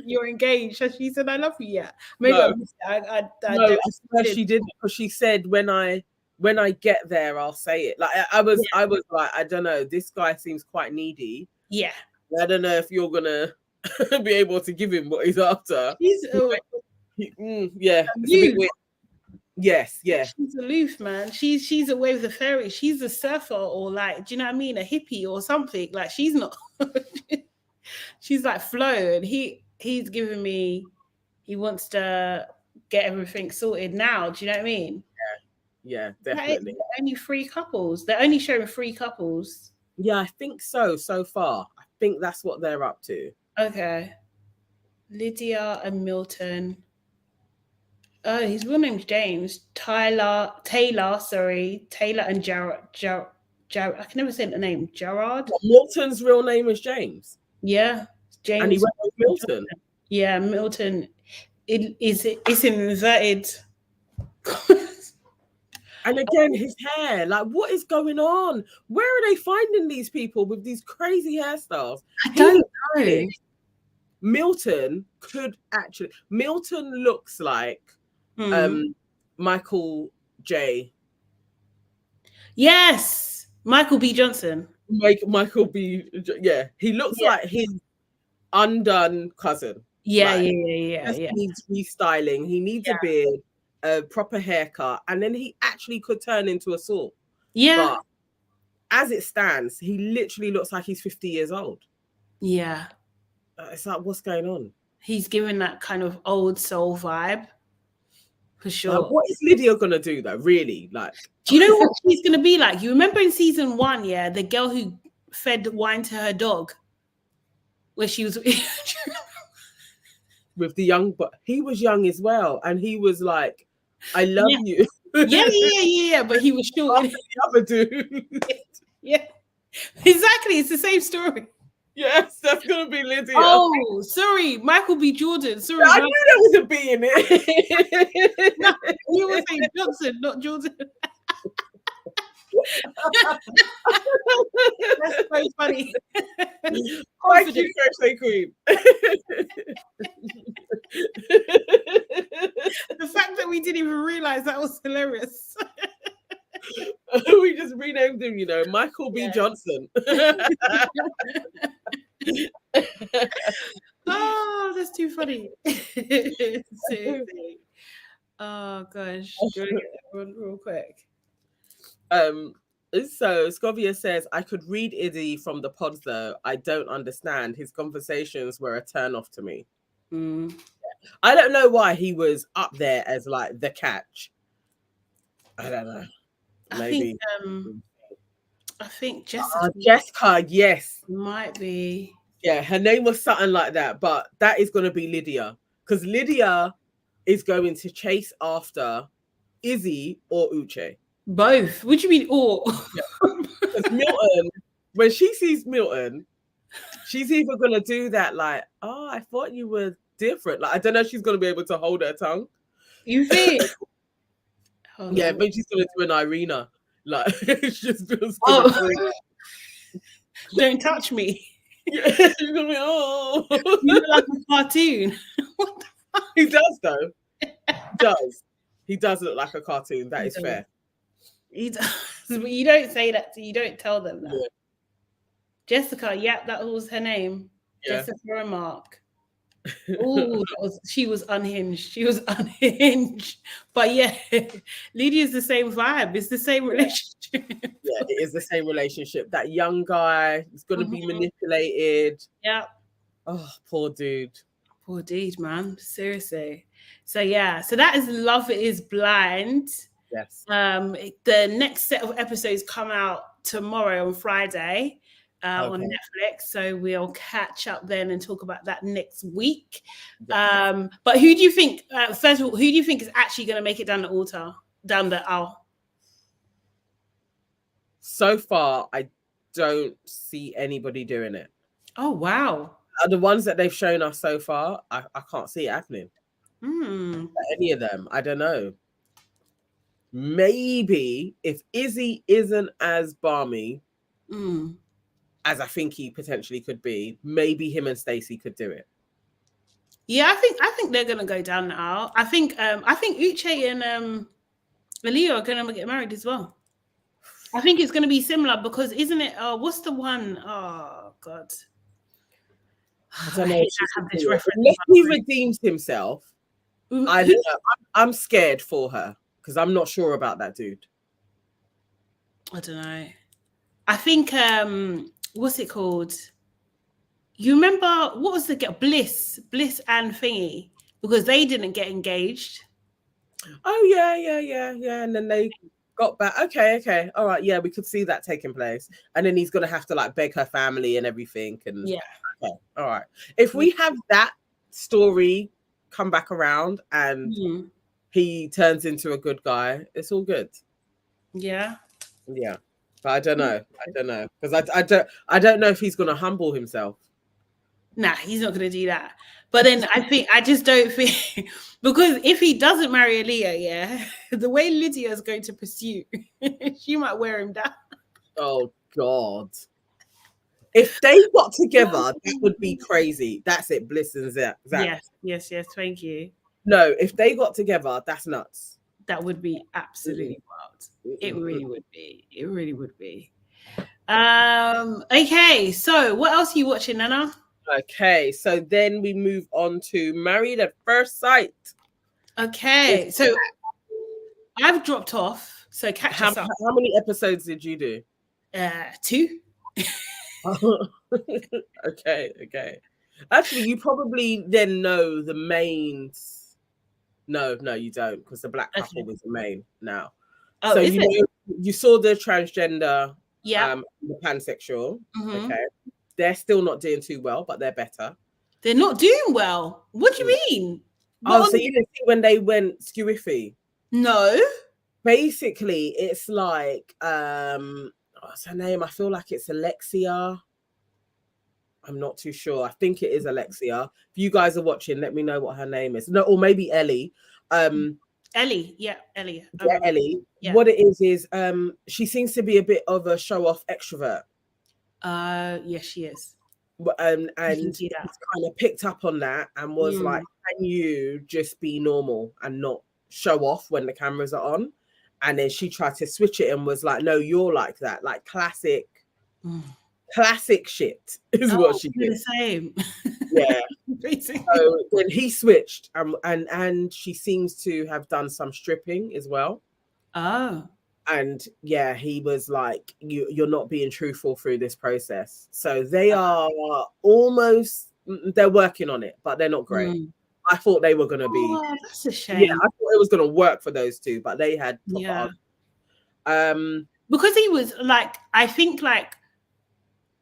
you're engaged. Has she said "I love you" yet? Maybe no. I swear she didn't, because she said when I get there, I'll say it. Like I was like, I don't know. This guy seems quite needy. Yeah. I don't know if you're gonna be able to give him what he's after. He's yeah. It's a bit weird. Yes, yeah. She's aloof, man. She's away with the fairy. She's a surfer, or like, do you know what I mean? A hippie or something. Like she's not. She's like Flo, and he's giving me. He wants to get everything sorted now. Do you know what I mean? Yeah, definitely. Only 3 couples. They're only showing 3 couples. Yeah, I think so far. I think that's what they're up to. Okay. Lydia and Milton. Oh, his real name's James. Taylor, and Jared. I can never say the name. Gerard. Milton's real name is James. Yeah, James. And he went with Milton. Yeah, Milton. It's in inverted. And again, his hair. Like, what is going on? Where are they finding these people with these crazy hairstyles? I don't know. Milton looks like Michael J. Yes, Michael B. Johnson. Michael B. Yeah, he looks like his undone cousin. Yeah, like, yeah. He needs restyling. He needs a beard, a proper haircut, and then he actually could turn into a Saul. Yeah. But as it stands, he literally looks like he's 50 years old. Yeah. It's like, what's going on? He's giving that kind of old soul vibe. For sure. What is Lydia gonna do though? Really? Like, do you know what she's gonna be like? You remember in season 1, the girl who fed wine to her dog, where she was with the young, but he was young as well, and he was like, "I love you." yeah. But he was short. The other dude. Yeah, exactly. It's the same story. Yes, that's gonna be Lydia. Oh, sorry, Michael B. Jordan. Sorry, I knew there was a B in it. No, you were saying Johnson, not Jordan. That's so funny. Thank you, Birthday Queen. The fact that we didn't even realize that was hilarious. We just renamed him, Michael B. Johnson. Oh, that's too funny. Seriously. Oh gosh. Do you want to get that one real quick? So Scovia says, I could read Izzy from the pods though. I don't understand. His conversations were a turn off to me. I don't know why he was up there as like the catch. I don't know. Maybe. I think Jessica. Jessica, yes. Might be. Yeah, her name was something like that, but that is going to be Lydia. Because Lydia is going to chase after Izzy or Uche. Both. What do you mean or? Because Milton, when she sees Milton, she's either going to do that like, oh, I thought you were different. Like, I don't know if she's going to be able to hold her tongue. You think? Yeah, but she's going to do an Irina. Like, she's just don't touch me. Yeah, she's going to be, oh. You look like a cartoon. What the fuck? He does, though. He does look like a cartoon. That is fair. He does. But you don't say that. You don't tell them that. Yeah. Jessica, that was her name. Yeah. Jessica and Mark. Oh, she was unhinged. She was unhinged. But yeah, Lydia's the same vibe. It's the same relationship. Yeah, it is the same relationship. That young guy is going to be manipulated. Yeah. Oh, poor dude. Poor dude, man. Seriously. So yeah, so that is Love Is Blind. Yes. The next set of episodes come out tomorrow on Friday. On Netflix, so we'll catch up then and talk about that next week. Yes. But who do you think? First of all, who do you think is actually going to make it down the aisle? So far, I don't see anybody doing it. Oh wow! The ones that they've shown us so far, I can't see it happening. Any of them, I don't know. Maybe if Izzy isn't as balmy. As I think he potentially could be, maybe him and Stacey could do it. Yeah, I think they're gonna go down the aisle. I think Uche and Leo are gonna get married as well. I think it's gonna be similar because isn't it? What's the one? Oh God, I don't know. This reference. Unless he redeems himself, I don't know. I'm scared for her because I'm not sure about that dude. I don't know. I think what's it called? You remember what was the Bliss and Thingy, because they didn't get engaged. Oh yeah. And then they got back. Okay. All right. Yeah, we could see that taking place. And then he's gonna have to like beg her family and everything. And yeah. Okay. All right. If we have that story come back around and he turns into a good guy, it's all good. Yeah. Yeah. But I don't know. Because I don't know if he's gonna humble himself. Nah, he's not gonna do that. But then I just don't think because if he doesn't marry Aaliyah, the way Lydia is going to pursue, she might wear him down. Oh God. If they got together, that would be crazy. That's it, Bliss and Zach. Yes, thank you. No, if they got together, that's nuts. That would be absolutely wild. It really would be. Okay, so what else are you watching, Nana? Okay, so then we move on to Married at First Sight. Okay, so I've dropped off. So catch us up. How many episodes did you do? 2. Okay. Actually, you probably then know the mains. No, you don't, because the black couple was the main now. Oh, so you saw the transgender, the pansexual. Okay, they're still not doing too well, but they're better. They're not doing well. What do you mean? So you didn't see when they went skewiffy? No. Basically, it's like what's her name? I feel like it's Alexia. I'm not too sure. I think it is Alexia. If you guys are watching, let me know what her name is. No, or maybe Ellie. Ellie, yeah, Ellie. Yeah, Ellie. Yeah. What it is she seems to be a bit of a show-off extrovert. Yes, she is. And he's kind of picked up on that and was like, can you just be normal and not show off when the cameras are on? And then she tried to switch it and was like, no, you're like that. Like classic shit is what she did. The same. Yeah. So then he switched and she seems to have done some stripping as well. Oh. And yeah, he was like, you're not being truthful through this process. So they are almost, they're working on it, but they're not great. I thought they were going to be. Oh, that's a shame. Yeah, I thought it was going to work for those two, but they had proper because he was like, I think like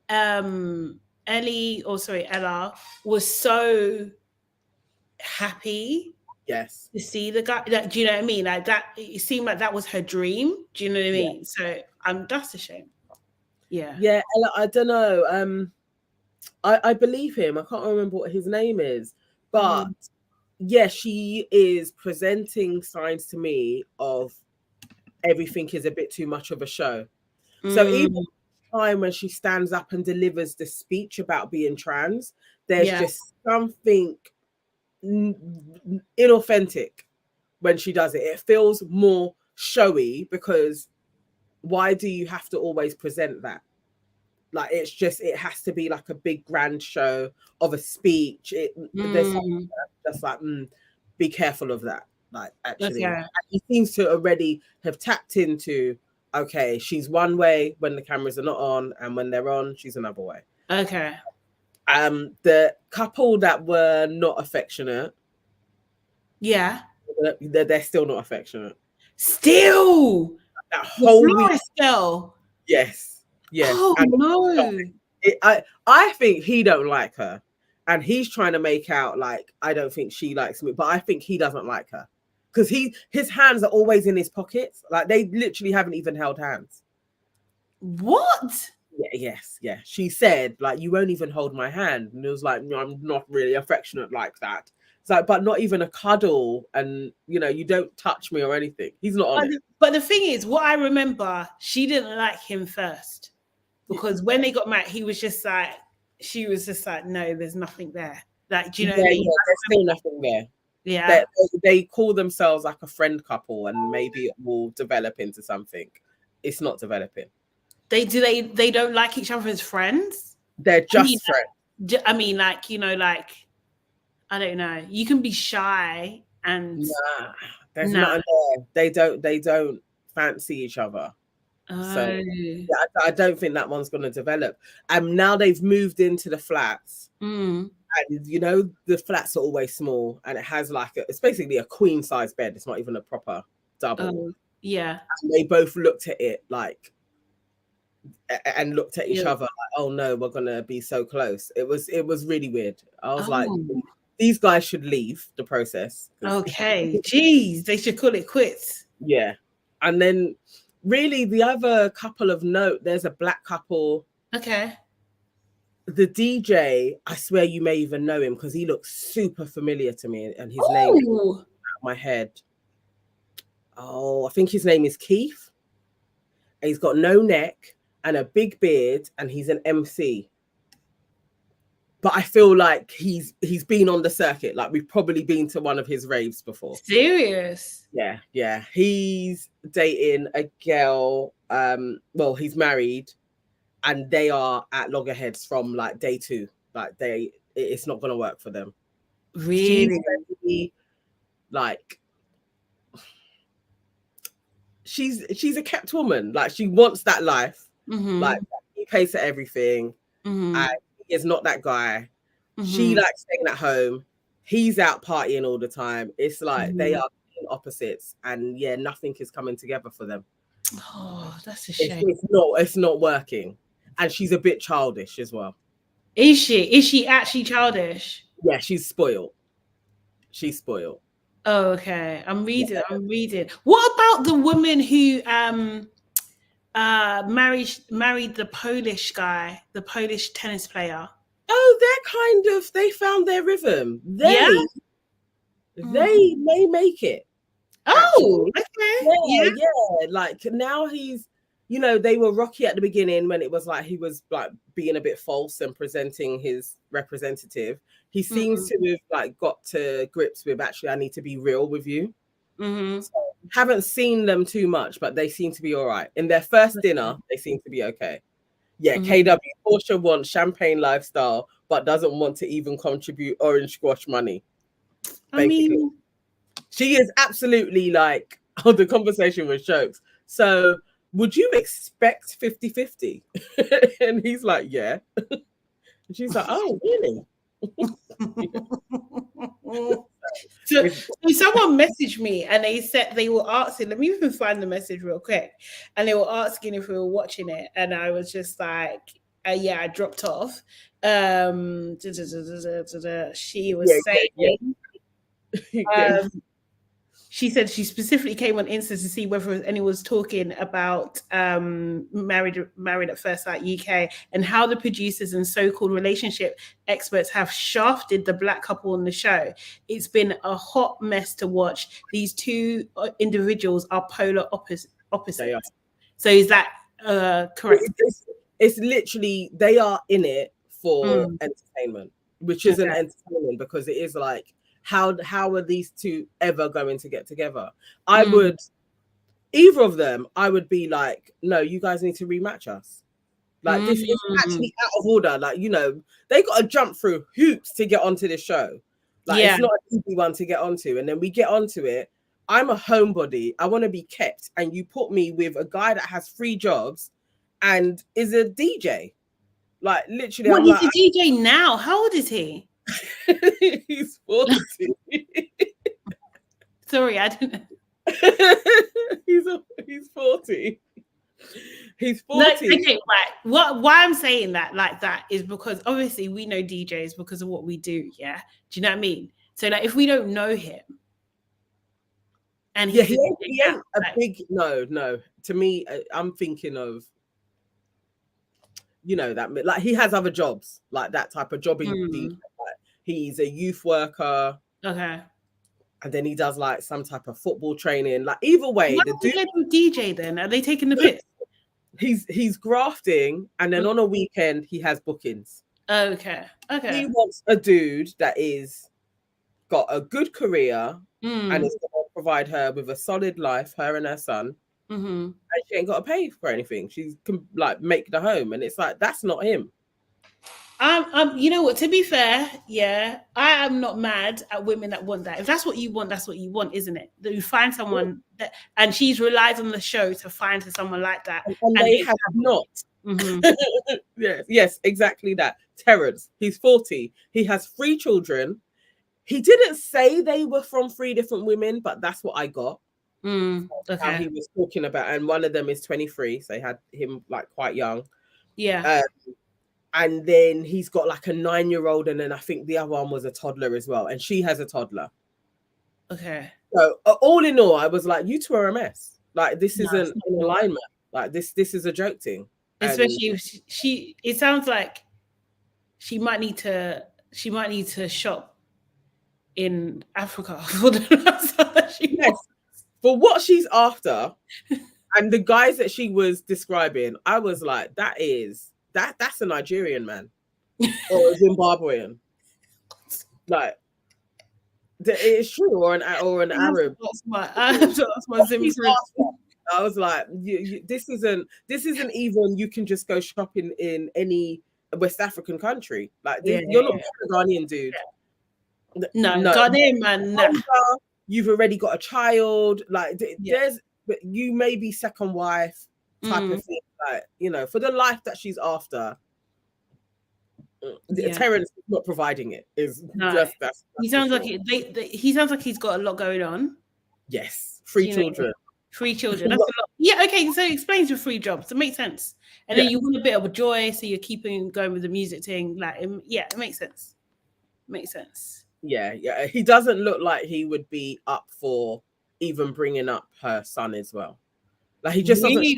Ella was so happy. Yes. To see the guy, like, do you know what I mean? Like that, it seemed like that was her dream. Do you know what I mean? So that's a shame. Yeah. Yeah, Ella, I don't know. I believe him. I can't remember what his name is, but yeah, she is presenting signs to me of everything is a bit too much of a show. So even the time when she stands up and delivers the speech about being trans, there's just something inauthentic when she does it. It feels more showy because why do you have to always present that? Like it's just, it has to be like a big grand show of a speech. There's something that's like, be careful of that. Like actually, he seems to already have tapped into, okay, she's one way when the cameras are not on, and when they're on, she's another way. Okay. The couple that were not affectionate, they're still not affectionate. Still, that whole week. Still, yes. Oh no! I think he don't like her, and he's trying to make out like I don't think she likes me, but I think he doesn't like her because his hands are always in his pockets. Like they literally haven't even held hands. What? Yeah. She said, like, you won't even hold my hand. And it was like, no, I'm not really affectionate like that. It's like, but not even a cuddle. And, you know, you don't touch me or anything. He's not on it. But the thing is, what I remember, she didn't like him first. Because when they got married, he was just like, she was just like, no, there's nothing there. Like, do you know what I mean? Yeah, there's still nothing there. Yeah. They call themselves like a friend couple and maybe it will develop into something. It's not developing. They don't like each other as friends? They're just friends. I mean, like, you know, like, I don't know. You can be shy and there's nothing there. They don't fancy each other. So yeah, I don't think that one's going to develop. And now they've moved into the flats. And you know, the flats are always small and it has like it's basically a queen size bed. It's not even a proper double. Yeah. And they both looked at it like and looked at each other like, oh no, we're gonna be so close. It was really weird. I was like, these guys should leave the process. Okay. Jeez, they should call it quits. Yeah. And then really the other couple of note, there's a black couple. Okay. The DJ, I swear you may even know him because he looks super familiar to me and his name is out of my head. Oh, I think his name is Keith. And he's got no neck and a big beard and he's an MC. But I feel like he's been on the circuit. Like we've probably been to one of his raves before. Serious? Yeah. He's dating a girl. Well, he's married and they are at loggerheads from like day 2. Like it's not going to work for them. Really? Like she's a kept woman. Like she wants that life. Like he pays for everything. And he is not that guy. She likes staying at home. He's out partying all the time. It's like they are opposites, and yeah, nothing is coming together for them. Oh, that's a shame. It's not working. And she's a bit childish as well. Is she? Is she actually childish? Yeah, she's spoiled. She's spoiled. Oh, okay. I'm reading. What about the woman who married the Polish guy, the Polish tennis player? Oh, they found their rhythm. They may make it. Oh, okay. Yeah. Like now he's, they were rocky at the beginning when it was like he was like being a bit false and presenting his representative. He seems to have like got to grips with actually I need to be real with you. So, haven't seen them too much, but they seem to be all right. In their first dinner, they seem to be okay. Yeah, KW Portia wants champagne lifestyle, but doesn't want to even contribute orange squash money. Basically. I mean, she is absolutely like, the conversation was jokes. So would you expect 50-50? And he's like, yeah. And she's like, oh, really? So someone messaged me and they said they were asking, let me even find the message real quick. And they were asking if we were watching it. And I was just like, yeah, I dropped off. She was saying, she said she specifically came on Insta to see whether anyone was talking about Married at First Sight UK and how the producers and so-called relationship experts have shafted the black couple on the show. It's been a hot mess to watch. These two individuals are polar opposites. So is that correct? It's literally, they are in it for entertainment, which isn't entertainment because it is like, how are these two ever going to get together? I would, either of them, I would be like, no, you guys need to rematch us. Like this is actually out of order. Like, they got to jump through hoops to get onto this show. Like it's not an easy one to get onto. And then we get onto it. I'm a homebody. I want to be kept. And you put me with a guy that has 3 jobs and is a DJ. Like literally. Well, he's a DJ now. How old is he? He's 40. Sorry, I don't know. He's 40. He's 40. No, okay, right. Why I'm saying that like that is because obviously we know DJs because of what we do. Yeah, do you know what I mean? So like, if we don't know him, and he ain't a big no. To me, I'm thinking of. That like he has other jobs, like that type of job. He's a youth worker. Okay. And then he does like some type of football training. Like either way, the dude DJ then are they taking the piss? He's grafting, and then on a weekend he has bookings. Okay. He wants a dude that is got a good career and is going to provide her with a solid life, her and her son. And she ain't got to pay for anything. She's like make the home, and it's like that's not him. You know what? To be fair, yeah, I am not mad at women that want that. If that's what you want, that's what you want, isn't it? That you find someone that, and she's relied on the show to find someone like that, and they have not. Yes, exactly that. Terrence, he's 40. He has 3 children. He didn't say they were from 3 different women, but that's what I got. How he was talking about, and one of them is 23, so they had him like quite young. Yeah. And then he's got like a 9-year-old, and then I think the other one was a toddler as well, and she has a toddler. Okay. So all in all, I was like, you two are a mess. Like this isn't in alignment. Like this is a joke thing. Especially if she it sounds like she might need to shop in Africa for the lifestyle that she wants. For what she's after, and the guys that she was describing, I was like, that's a Nigerian man or a Zimbabwean. Like it's true, or an Arab. I was like, this isn't even. You can just go shopping in any West African country. Like you're not a Ghanaian dude. No, Ghanaian man. Nah. You've already got a child. Like you may be second wife type of thing. Like for the life that she's after. Terrence is not providing it. That's he sounds like he sounds like he's got a lot going on. Yes, 3 children. 3 children. That's a lot. Yeah, okay. So it explains your 3 jobs. It makes sense. And then you want a bit of a joy, so you're keeping going with the music thing. Like, it makes sense. Makes sense. Yeah. He doesn't look like he would be up for even bringing up her son as well. Like he just doesn't like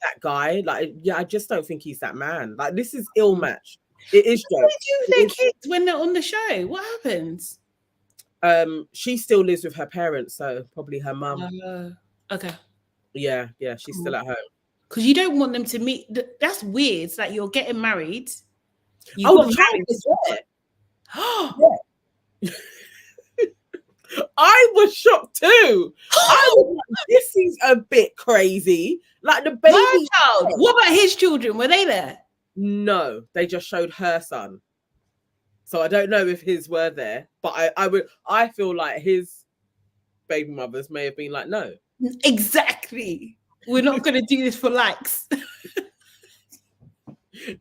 that guy. Like, I just don't think he's that man. Like this is ill matched. It is jokes. What do they do with their kids when they're on the show? What happens? She still lives with her parents, so probably her mum. Okay. Yeah, she's still at home. Because you don't want them to meet. That's weird. It's like you're getting married. You got married as well. Yeah. I was shocked too. I was like, this is a bit crazy. Like the baby child. What about his children? Were they there? No, they just showed her son. So I don't know if his were there, but I feel like his baby mothers may have been like, no. Exactly. We're not going to do this for likes.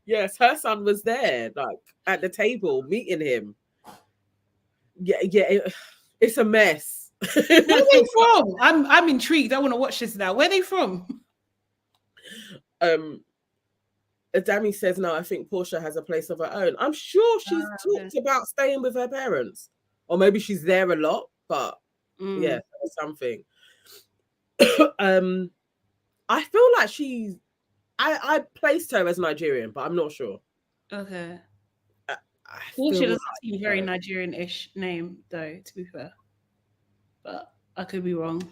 Yes, her son was there, like at the table, meeting him. Yeah, it's a mess. Where are they from? I'm intrigued. I want to watch this now. Where are they from? Dami says, no, I think Portia has a place of her own. I'm sure she's talked about staying with her parents. Or maybe she's there a lot, but yeah, something. I feel like she's I placed her as Nigerian, but I'm not sure. Okay. Portia doesn't seem very Nigerian-ish name, though, to be fair. But I could be wrong.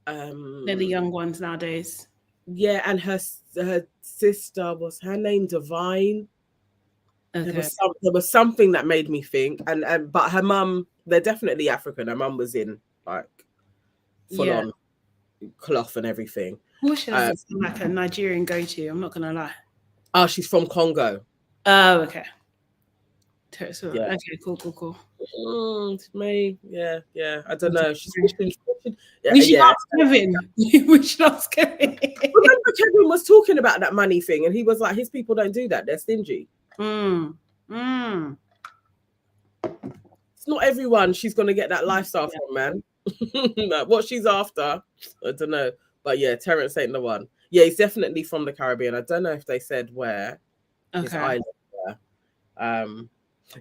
They're the young ones nowadays. Yeah, and her sister, was her name Divine? Okay. There was something that made me think, and but her mum, they're definitely African. Her mum was in like full on cloth and everything. Portia doesn't seem like a Nigerian go-to. I'm not gonna lie. Oh, she's from Congo. Oh, okay. So, okay, cool. Me, yeah. I don't know. We should ask Kevin. We should ask Kevin. Remember, Kevin was talking about that money thing, and he was like, "His people don't do that; they're stingy." It's not everyone she's gonna get that lifestyle from, man. Like, what she's after, I don't know. But yeah, Terrence ain't the one. Yeah, he's definitely from the Caribbean. I don't know if they said where. His island were.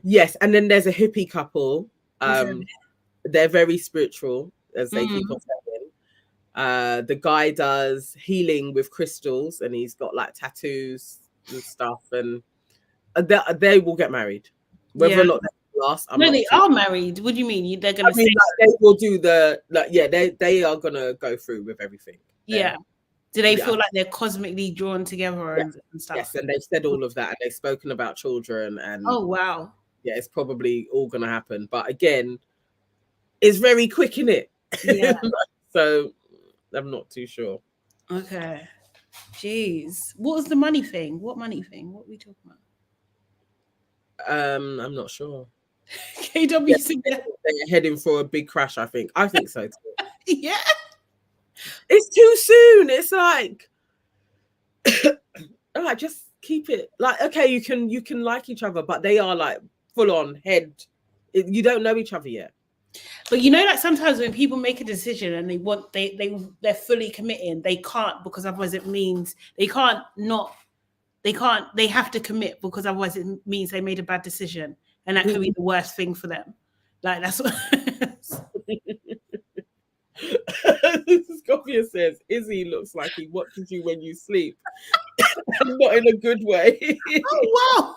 Yes, and then there's a hippie couple. They're very spiritual, as they keep on saying. The guy does healing with crystals, and he's got like tattoos and stuff, and they will get married. Whether or not they last, they are married. What do you mean? They're gonna? They will do they are gonna go through with everything. Yeah. Do they feel like they're cosmically drawn together and stuff? Yes, and they've said all of that, and they've spoken about children, and wow. Yeah, it's probably all gonna happen. But again, it's very quick, innit? Yeah. So I'm not too sure. Okay. Jeez. What was the money thing? What money thing? What are we talking about? I'm not sure. KWC. They're heading for a big crash, I think. I think so too. Yeah. It's too soon. It's like, all right, just keep it. Like, okay, you can like each other, but they are like full on head. You don't know each other yet. But you know, like sometimes when people make a decision and they're fully committing, they can't, because otherwise it means they have to commit, because otherwise it means they made a bad decision, and that could be the worst thing for them. Like that's what. Scorpio says Izzy looks like he watches you when you sleep. Not in a good way. Oh wow.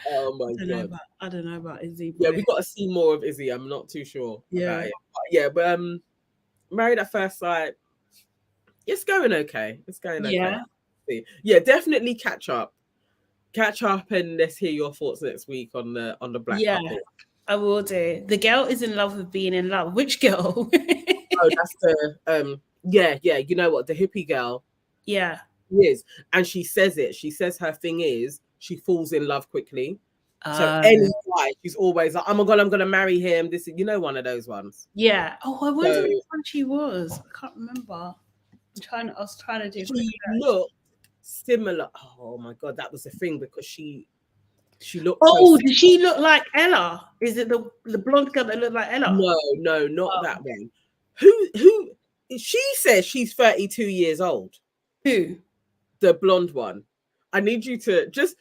Oh my god. I don't know about Izzy. Boy. Yeah, we got to see more of Izzy. I'm not too sure about it. But Married at First Sight, it's going okay. Yeah, definitely catch up, and let's hear your thoughts next week on the black couple. I will do. The girl is in love with being in love. Which girl? Oh, that's the you know what, the hippie girl. Yeah, is, and she says it. She says her thing is she falls in love quickly. So any guy, she's always like, "Oh my god, I'm gonna marry him." This is, one of those ones. Yeah. Oh, I wonder which one she was. I can't remember. I was trying to do. She looked similar. Oh my god, that was the thing, because she looked. Oh, did she look like Ella? Is it the blonde girl that looked like Ella? No, not that one. Who? She says she's 32 years old. Who? The blonde one. I need you to just.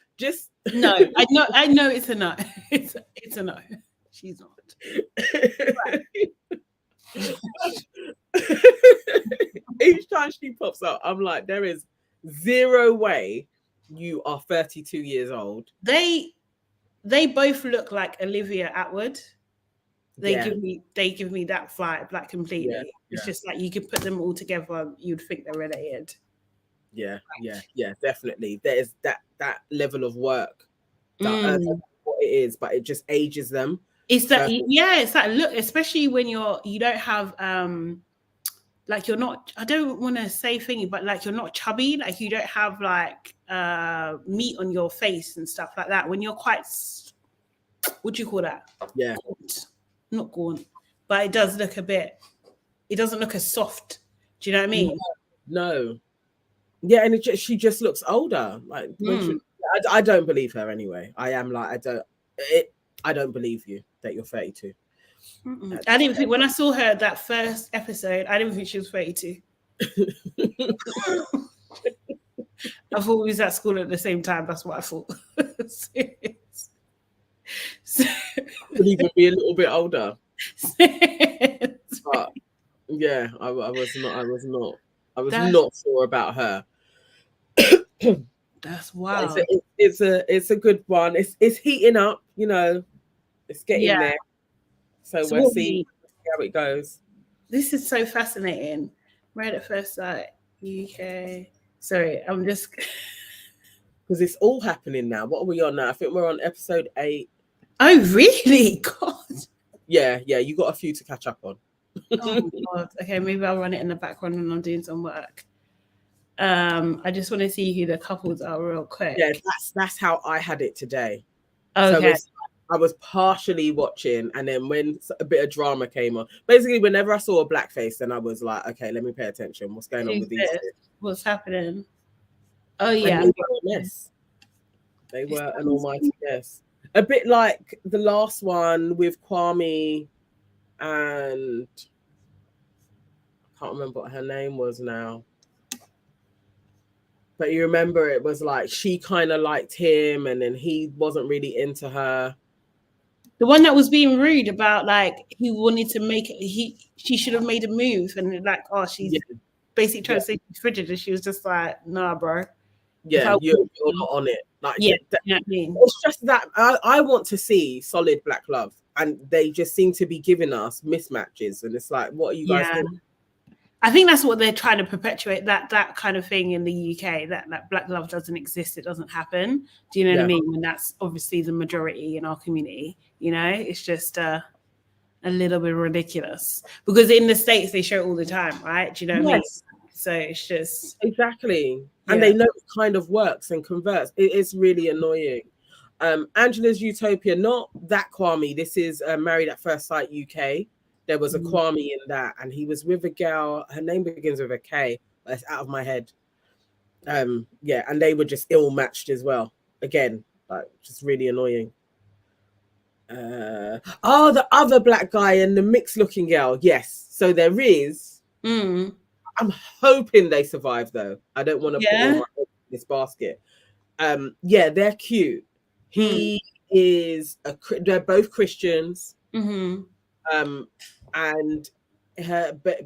No, I know it's a no. It's a no. She's not. Each time she pops up, I'm like, there is zero way you are 32 years old. They both look like Olivia Atwood. They give me that vibe, like completely. Yeah. It's just like you could put them all together, you'd think they're related. Yeah, definitely. There is that level of work. I don't know what it is, but it just ages them. It's that it's that look, especially when you don't have like you're not, I don't want to say thingy, but like you're not chubby, like you don't have like meat on your face and stuff like that. When you're quite, what do you call that? Yeah. Gaunt. Not gaunt, but it does look it doesn't look as soft. Do you know what I mean? No. Yeah, and she just looks older. Like I don't believe her anyway. I am like, I don't believe you that you're 32. I didn't think, when I saw her that first episode, I didn't think she was 32. I thought we was at school at the same time. That's what I thought. Could even be a little bit older. But yeah, I was not sure about her. That's wild. It's a good one. It's heating up, you know. It's getting there. So we'll see how it goes. This is so fascinating. Right at first sight, UK. Sorry, I'm just because it's all happening now. What are we on now? I think we're on episode 8. Oh really? God. Yeah. You got a few to catch up on. Oh my God. Okay, maybe I'll run it in the background when I'm doing some work. I just want to see who the couples are real quick. Yeah, that's how I had it today. Okay. So I was partially watching, and then when a bit of drama came on, basically whenever I saw a black face, then I was like, okay, let me pay attention. What's going on with these? What's happening? Oh yeah, they were a mess. They were an almighty mess. A bit like the last one with Kwame, and I can't remember what her name was now. But you remember it was like she kind of liked him, and then he wasn't really into her. The one that was being rude about, like, he wanted to make it, she should have made a move, and like, oh, she's basically trying to say she's frigid, and she was just like, nah, bro. Yeah, you're not on it. Like, you know what I mean? It's just that I want to see solid black love, and they just seem to be giving us mismatches, and it's like, what are you guys doing? I think that's what they're trying to perpetuate, that kind of thing in the UK, that black love doesn't exist, it doesn't happen. Do you know what I mean? And that's obviously the majority in our community, you know? It's just a little bit ridiculous. Because in the States, they show it all the time, right? Do you know what I mean? So it's just... Exactly. And they know it kind of works and converts. It's really annoying. Angela's Utopia, not that Kwame. This is Married at First Sight UK. There was a Kwame in that, and he was with a girl. Her name begins with a K, but it's out of my head. And they were just ill matched as well. Again, like, just really annoying. The other black guy and the mixed looking girl. Yes, so there is. I'm hoping they survive though. I don't want to put all my eggs in this basket. They're cute. He is they're both Christians. And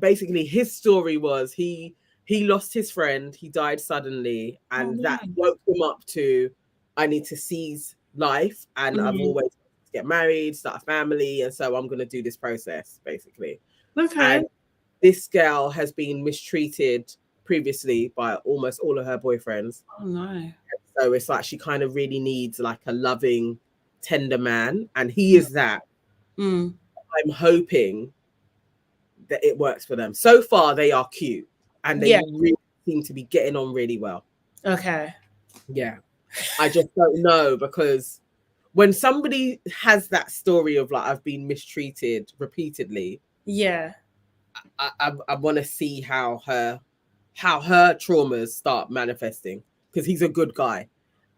basically his story was he lost his friend, he died suddenly, and that woke him up to, I need to seize life, and I've always wanted to get married, start a family, and so I'm going to do this process basically. And this girl has been mistreated previously by almost all of her boyfriends. Oh no. So it's like she kind of really needs like a loving, tender man, and he is that. I'm hoping that it works for them. So far, they are cute, and they really seem to be getting on really well. Okay. Yeah. I just don't know, because when somebody has that story of like, I've been mistreated repeatedly. Yeah. I want to see how her traumas start manifesting, because he's a good guy.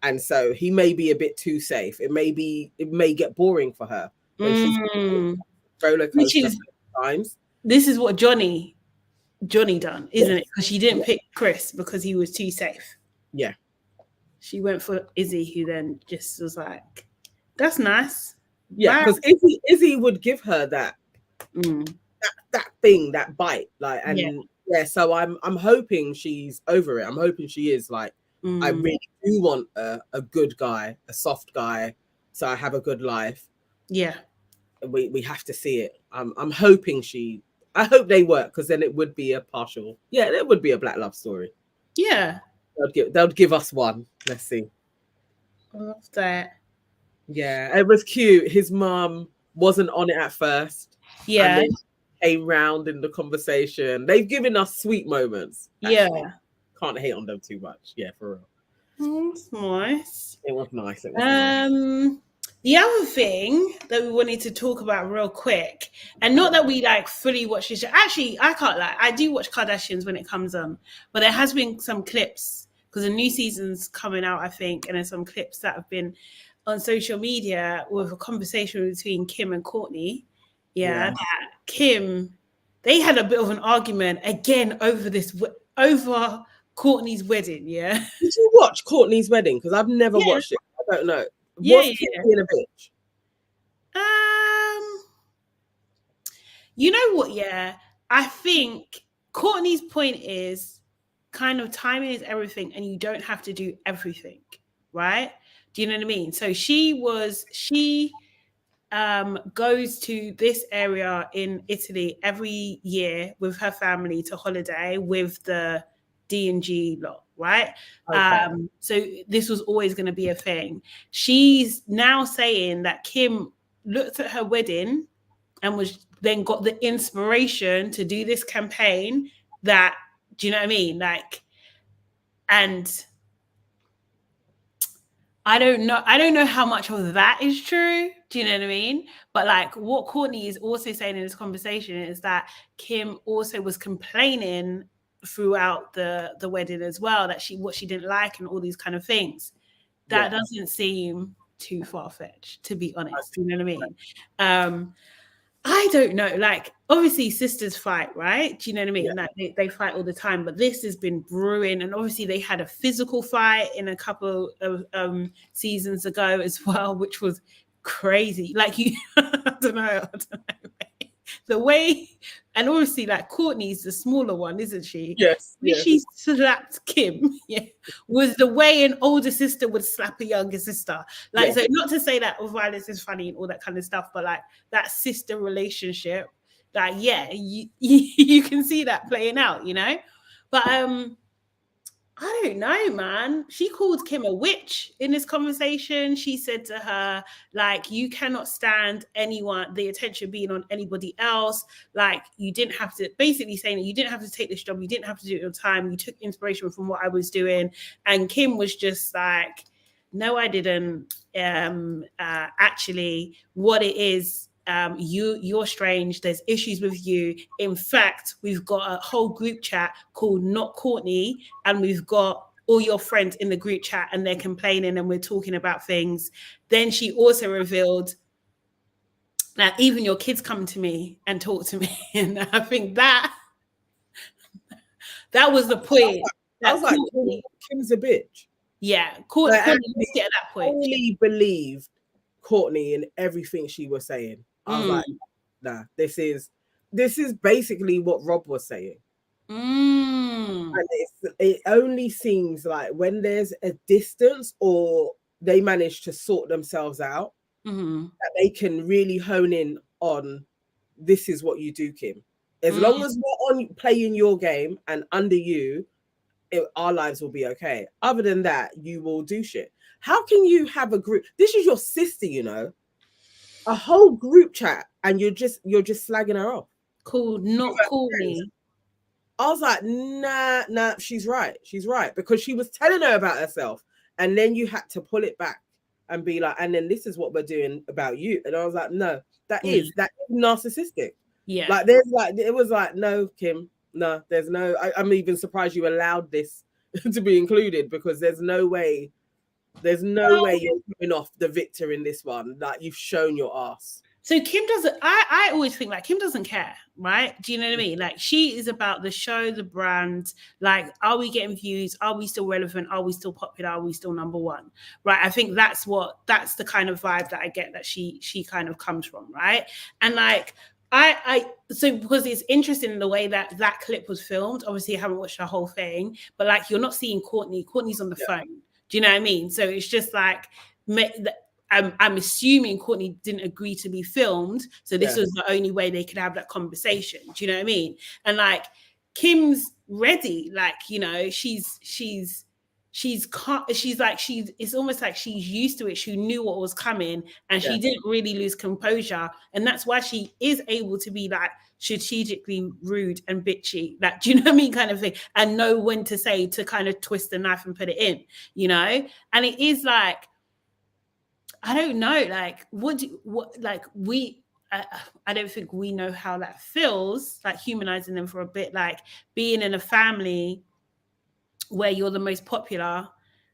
And so he may be a bit too safe. It may get boring for her when she's roller coaster times. This is what Johnny done, isn't it? Because she didn't pick Chris because he was too safe. Yeah. She went for Izzy, who then just was like, that's nice. Yeah, because Izzy would give her that that thing, that bite, like, and Yeah, so I'm hoping she's over it. I'm hoping she is. Like, I really do want a good guy, a soft guy, so I have a good life. Yeah. We have to see it. I'm hoping I hope they work, because then it would be a partial. Yeah, it would be a black love story. Yeah. They'll give us one. Let's see. I love that. Yeah, it was cute. His mum wasn't on it at first. Yeah. And then came round in the conversation. They've given us sweet moments. Actually. Yeah. Can't hate on them too much. Yeah, for real. That's nice. It was nice. It was nice. The other thing that we wanted to talk about real quick, and not that we like fully watch this show. Actually, I can't lie. I do watch Kardashians when it comes on, but there has been some clips because a new season's coming out, I think, and there's some clips that have been on social media with a conversation between Kim and Kourtney. Yeah. Kim, they had a bit of an argument again over Kourtney's wedding. Yeah. Did you watch Kourtney's wedding? Because I've never watched it. I don't know. Was Kim being a bitch? You know what? Yeah, I think Kourtney's point is kind of timing is everything, and you don't have to do everything, right? Do you know what I mean? So she goes to this area in Italy every year with her family to holiday with the D&G lot, right? Okay. So this was always going to be a thing. She's now saying that Kim looked at her wedding and then got the inspiration to do this campaign that, do you know what I mean? Like, and I don't know how much of that is true. Do you know what I mean? But like what Kourtney is also saying in this conversation is that Kim also was complaining throughout the wedding as well, that what she didn't like and all these kind of things. That doesn't seem too far-fetched, to be honest. You know what I mean? I don't know. Like, obviously, sisters fight, right? Do you know what I mean? Yeah. Like, they fight all the time, but this has been brewing. And obviously, they had a physical fight in a couple of seasons ago as well, which was crazy. Like, I don't know. The way, and obviously, like, Kourtney's the smaller one, isn't she? Yes. She slapped Kim, was the way an older sister would slap a younger sister. Like, so not to say that violence is funny and all that kind of stuff, but like that sister relationship, like, you can see that playing out, you know? But I don't know, man. She called Kim a witch in this conversation. She said to her, like, you cannot stand the attention being on anybody else. Like, you didn't have to, basically saying that you didn't have to take this job. You didn't have to do it on time. You took inspiration from what I was doing. And Kim was just like, no, I didn't. Actually, what it is, you're strange. There's issues with you. In fact, we've got a whole group chat called Not Kourtney, and we've got all your friends in the group chat, and they're complaining, and we're talking about things. Then she also revealed that even your kids come to me and talk to me, and I think that was the point. I was like, Kim's a bitch. Yeah, Kourtney at that point. I really believed Kourtney in everything she was saying. I was like, nah, this is basically what Rob was saying. And it only seems like when there's a distance or they manage to sort themselves out, that they can really hone in on, this is what you do, Kim. As long as we're on playing your game and under you, our lives will be okay. Other than that, you will do shit. How can you have a group? This is your sister, you know, a whole group chat, and you're just slagging her off. Cool, not Kourtney. I was like, nah, she's right, because she was telling her about herself, and then you had to pull it back and be like, and then this is what we're doing about you. And I was like, no, that is narcissistic. Yeah, like it was like, no, Kim, no, there's no. I'm even surprised you allowed this to be included, because there's no way you're coming off the victor in this one. Like, you've shown your ass. So Kim doesn't, I always think like Kim doesn't care, right? Do you know what I mean? Like, she is about the show, the brand. Like, are we getting views? Are we still relevant? Are we still popular? Are we still number one? Right? I think that's the kind of vibe that I get that she kind of comes from, right? And like, So because it's interesting in the way that that clip was filmed. Obviously, I haven't watched the whole thing, but like you're not seeing Courtney. Courtney's on the phone. Do you know what I mean? So it's just like I'm assuming Courtney didn't agree to be filmed, so this was the only way they could have that conversation. Do you know what I mean? And like Kim's ready, like, you know, it's almost like she's used to it. She knew what was coming, and she didn't really lose composure, and that's why she is able to be like strategically rude and bitchy, like, do you know what I mean, kind of thing, and know when to say, to kind of twist the knife and put it in, you know. And it is like, I don't know, like I don't think we know how that feels, like humanizing them for a bit, like being in a family where you're the most popular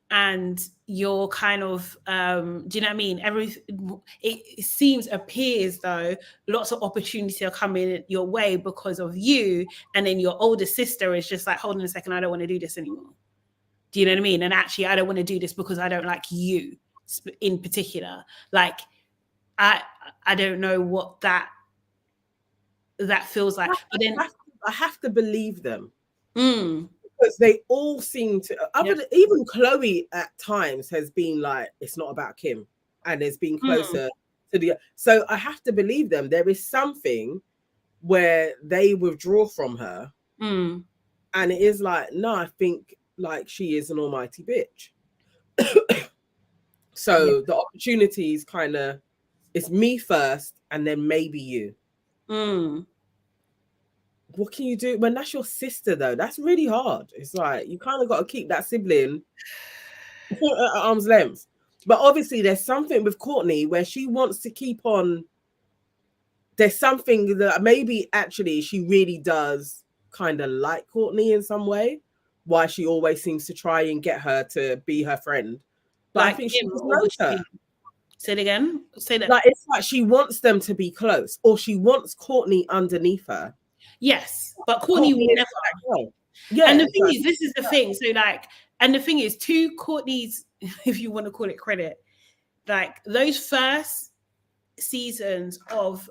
and you're kind of do you know what I mean, it appears though lots of opportunity are coming your way because of you, and then your older sister is just like, hold on a second, I don't want to do this anymore. Do you know what I mean? And actually I don't want to do this because I don't like you in particular. Like I don't know what that feels like. But then I have to believe them. Because they all seem to, even Chloe at times has been like, it's not about Kim, and has been closer to the, so I have to believe them. There is something where they withdraw from her, and it is like, no, I think like she is an almighty bitch. So the opportunities kind of, it's me first and then maybe you. What can you do when that's your sister though? That's really hard. It's like you kind of got to keep that sibling at arm's length. But obviously there's something with Courtney where she wants to keep on. There's something that maybe actually she really does kind of like Courtney in some way, why she always seems to try and get her to be her friend. But like I think she just knows her. Say it again. Say that. Like it's like she wants them to be close, or she wants Courtney underneath her. Yes, but Courtney will never. Like, yeah, and the thing is, this is the thing. So like, and the thing is, to Courtney's, if you want to call it credit, like those first seasons of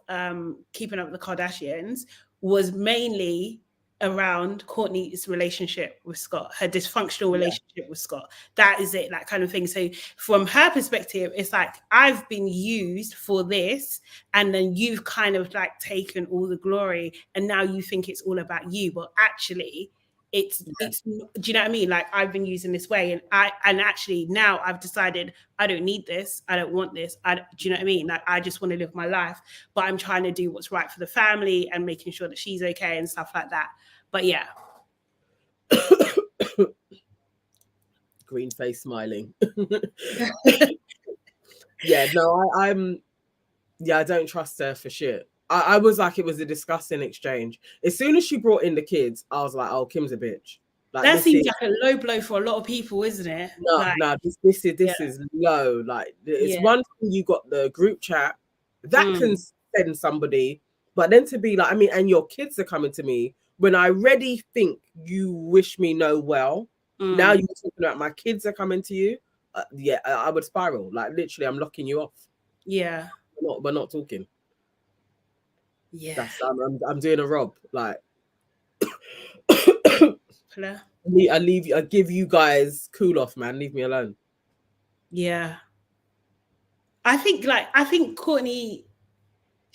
Keeping Up with the Kardashians was mainly around Courtney's relationship with Scott, her dysfunctional relationship with Scott. That is it, that kind of thing. So from her perspective, it's like, I've been used for this, and then you've kind of like taken all the glory, and now you think it's all about you, but actually it's do you know what I mean? Like, I've been using this way, and actually now I've decided I don't need this, I don't want this, do you know what I mean? Like, I just want to live my life, but I'm trying to do what's right for the family and making sure that she's okay and stuff like that. But yeah. Green face smiling. Yeah, no, I don't trust her for shit. I was like, it was a disgusting exchange. As soon as she brought in the kids, I was like, oh, Kim's a bitch. Like, that seems like a low blow for a lot of people, isn't it? No, this is low. Like, it's one thing, you got the group chat that can send somebody, but then to be like, I mean, and your kids are coming to me when I already think you wish me no well. Now you're talking about my kids are coming to you. I would spiral. Like, literally, I'm locking you off. Yeah, we're not talking. Yeah, I'm doing a Rob. Like, I give you guys cool off, man. Leave me alone. Yeah, I think Courtney.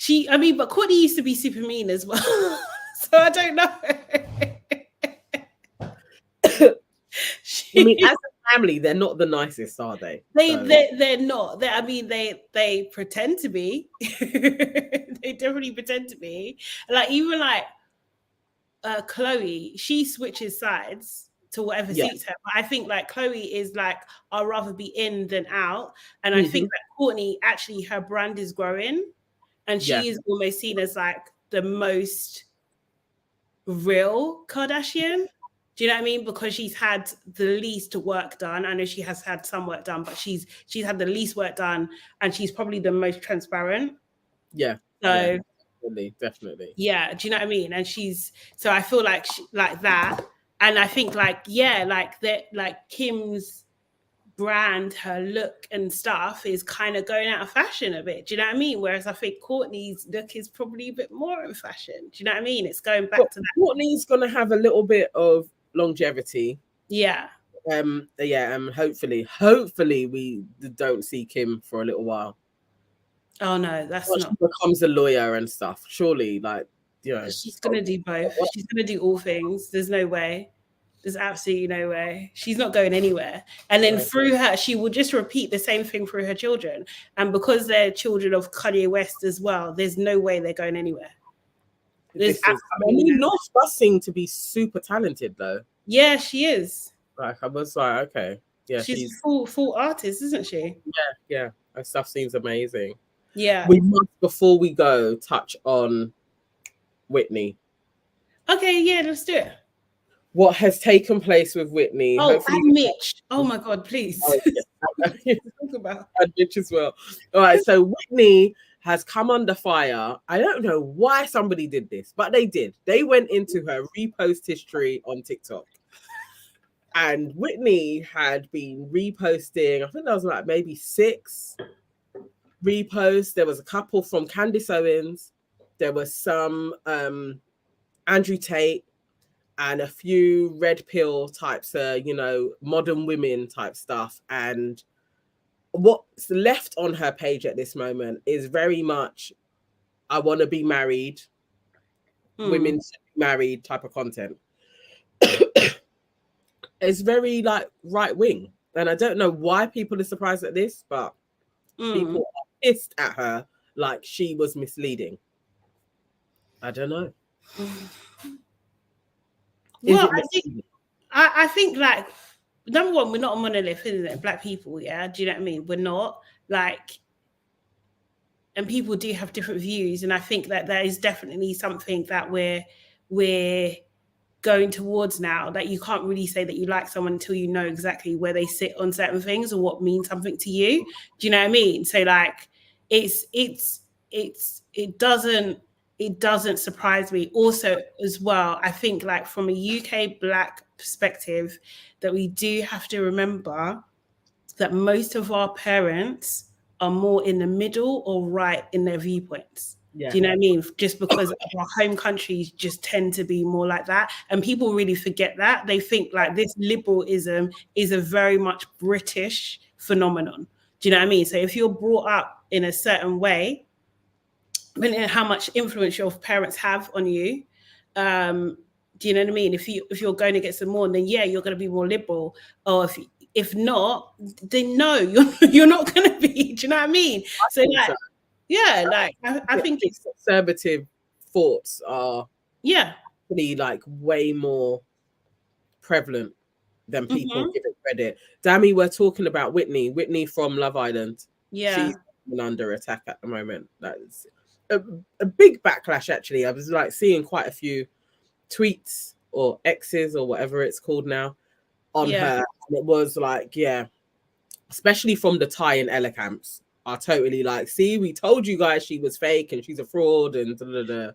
But Courtney used to be super mean as well. So I don't know. I mean, as a family, they're not the nicest, are they? They're not. They pretend to be. They definitely pretend to be. Like, even like Chloe, she switches sides to whatever suits her. But I think like Chloe is like, I'd rather be in than out. And I think that Courtney, actually, her brand is growing, and she is almost seen as like the most real Kardashian. Do you know what I mean? Because she's had the least work done. I know she has had some work done, but she's had the least work done, and she's probably the most transparent. Yeah. So definitely. Yeah. Do you know what I mean? And so I feel like like that. And I think like, like that, like Kim's brand, her look and stuff is kind of going out of fashion a bit. Do you know what I mean? Whereas I think Courtney's look is probably a bit more in fashion. Do you know what I mean? It's going back to that. Courtney's gonna have a little bit of longevity. Yeah. Hopefully we don't see Kim for a little while. Oh no, that's not. She becomes a lawyer and stuff. Surely, like, you know, she's gonna do both. She's gonna do all things. There's no way. There's absolutely no way. She's not going anywhere. And then through her, she will just repeat the same thing through her children. And because they're children of Kanye West as well, there's no way they're going anywhere. North does seem to be super talented, though. Yeah, she is. Like, I was like, okay, yeah, she's full artist, isn't she? Yeah. Her stuff seems amazing. Yeah. We must, before we go, touch on Whitney. Okay, yeah, let's do it. What has taken place with Whitney? Oh, and Mitch. Oh my God, please. Oh, yeah. Talk about and Mitch as well. All right, so Whitney has come under fire. I don't know why somebody did this, but they did. They went into her repost history on TikTok. And Whitney had been reposting, I think there was like maybe 6 reposts. There was a couple from Candace Owens. There was some Andrew Tate and a few red pill types, modern women type stuff. And what's left on her page at this moment is very much, I want to be married, women should be married type of content. It's very like right wing. And I don't know why people are surprised at this, but people are pissed at her like she was misleading. I don't know. Well, I think like, number one, we're not a monolith, isn't it? Black people, yeah. Do you know what I mean? We're not like, and people do have different views, and I think that there is definitely something that we're going towards now, that you can't really say that you like someone until you know exactly where they sit on certain things or what means something to you. Do you know what I mean? So like, it doesn't surprise me. Also, as well, I think like from a UK Black perspective, that we do have to remember that most of our parents are more in the middle or right in their viewpoints. Yeah. Do you know what I mean? Just because our home countries just tend to be more like that. And people really forget that. They think like this liberalism is a very much British phenomenon. Do you know what I mean? So if you're brought up in a certain way, depending on how much influence your parents have on you, do you know what I mean? If you're going against them more, then yeah, you're going to be more liberal. Or if not, then no, you're not going to be. Do you know what I mean? So like, yeah, like I think it's conservative thoughts are really like way more prevalent than people give it credit. Dammy, we're talking about Whitney from Love Island. Yeah, she's under attack at the moment. That's a big backlash, actually. I was like seeing quite a few tweets or X's or whatever it's called now on her. And it was like, especially from the Ty and Ella camps are totally like, see, we told you guys she was fake and she's a fraud and da-da-da.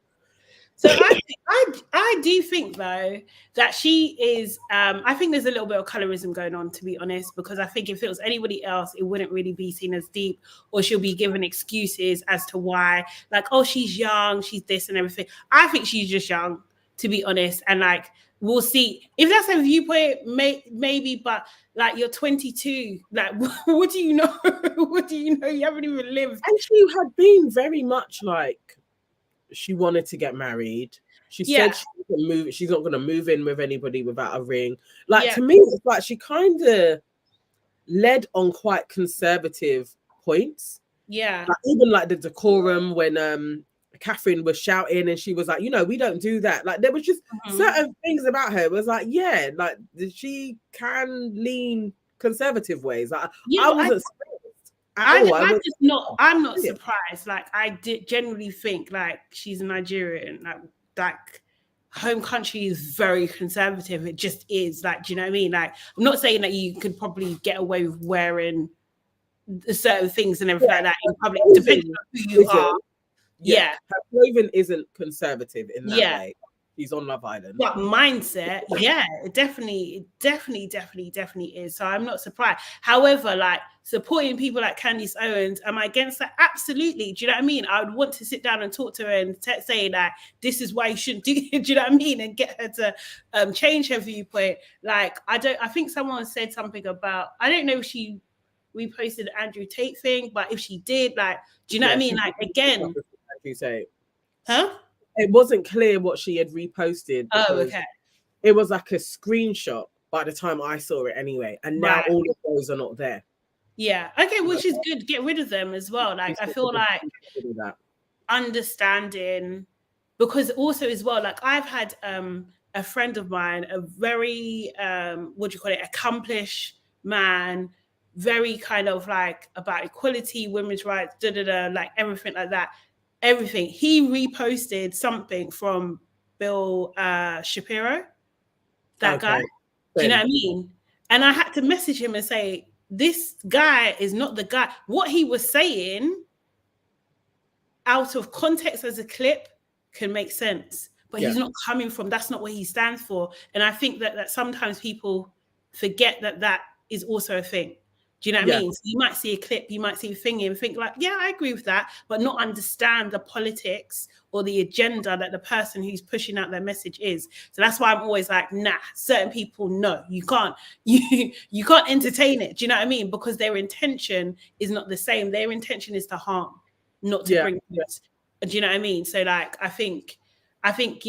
So I do think though that she is. I think there's a little bit of colorism going on, to be honest, because I think if it was anybody else, it wouldn't really be seen as deep, or she'll be given excuses as to why, like, oh, she's young, she's this and everything. I think she's just young, to be honest, and like we'll see if that's a viewpoint, maybe. But like, you're 22, like, what do you know? What do you know? You haven't even lived. And she had been very much like, she wanted to get married. She said she's not going to move in with anybody without a ring. Like, to me, it's like she kind of led on quite conservative points. Yeah. Like, even like the decorum when Catherine was shouting and she was like, we don't do that. Like, there was just certain things about her. It was like, like she can lean conservative ways. Like, I wasn't I'm not surprised. Like, I did generally think like she's a Nigerian, like home country is very conservative. It just is. Like, do you know what I mean? Like, I'm not saying that you could probably get away with wearing certain things and everything like that in public, depending on who you are. Her clothing isn't conservative in that way. he's on Love Island. But mindset, yeah, it definitely is. So I'm not surprised. However, like supporting people like Candice Owens, am I against that? Absolutely. Do you know what I mean? I would want to sit down and talk to her and say that this is why you shouldn't do it. Do you know what I mean? And get her to change her viewpoint. Like I think someone said something about, I don't know if she reposted the Andrew Tate thing, but if she did, like, do you know what I mean? Like again, Andrew Tate. Huh? It wasn't clear what she had reposted. Oh, okay. It was like a screenshot by the time I saw it anyway. And now all of those are not there. Yeah. Okay, which is good. Get rid of them as well. Like, I feel like understanding, because also as well, like I've had a friend of mine, a very, accomplished man, very kind of like about equality, women's rights, like everything like that. Everything. He reposted something from Bill Shapiro, that guy. Do you know what I mean? And I had to message him and say, this guy is not the guy. What he was saying out of context as a clip can make sense, but he's not coming from, that's not what he stands for. And I think that sometimes people forget that is also a thing. Do you know what I mean? So you might see a clip, you might see a thing and think like, yeah, I agree with that, but not understand the politics or the agenda that the person who's pushing out their message is. So that's why I'm always like, nah, certain people, no, you can't entertain it. Do you know what I mean? Because their intention is not the same. Their intention is to harm, not to bring it. Do you know what I mean? So like, I think, I think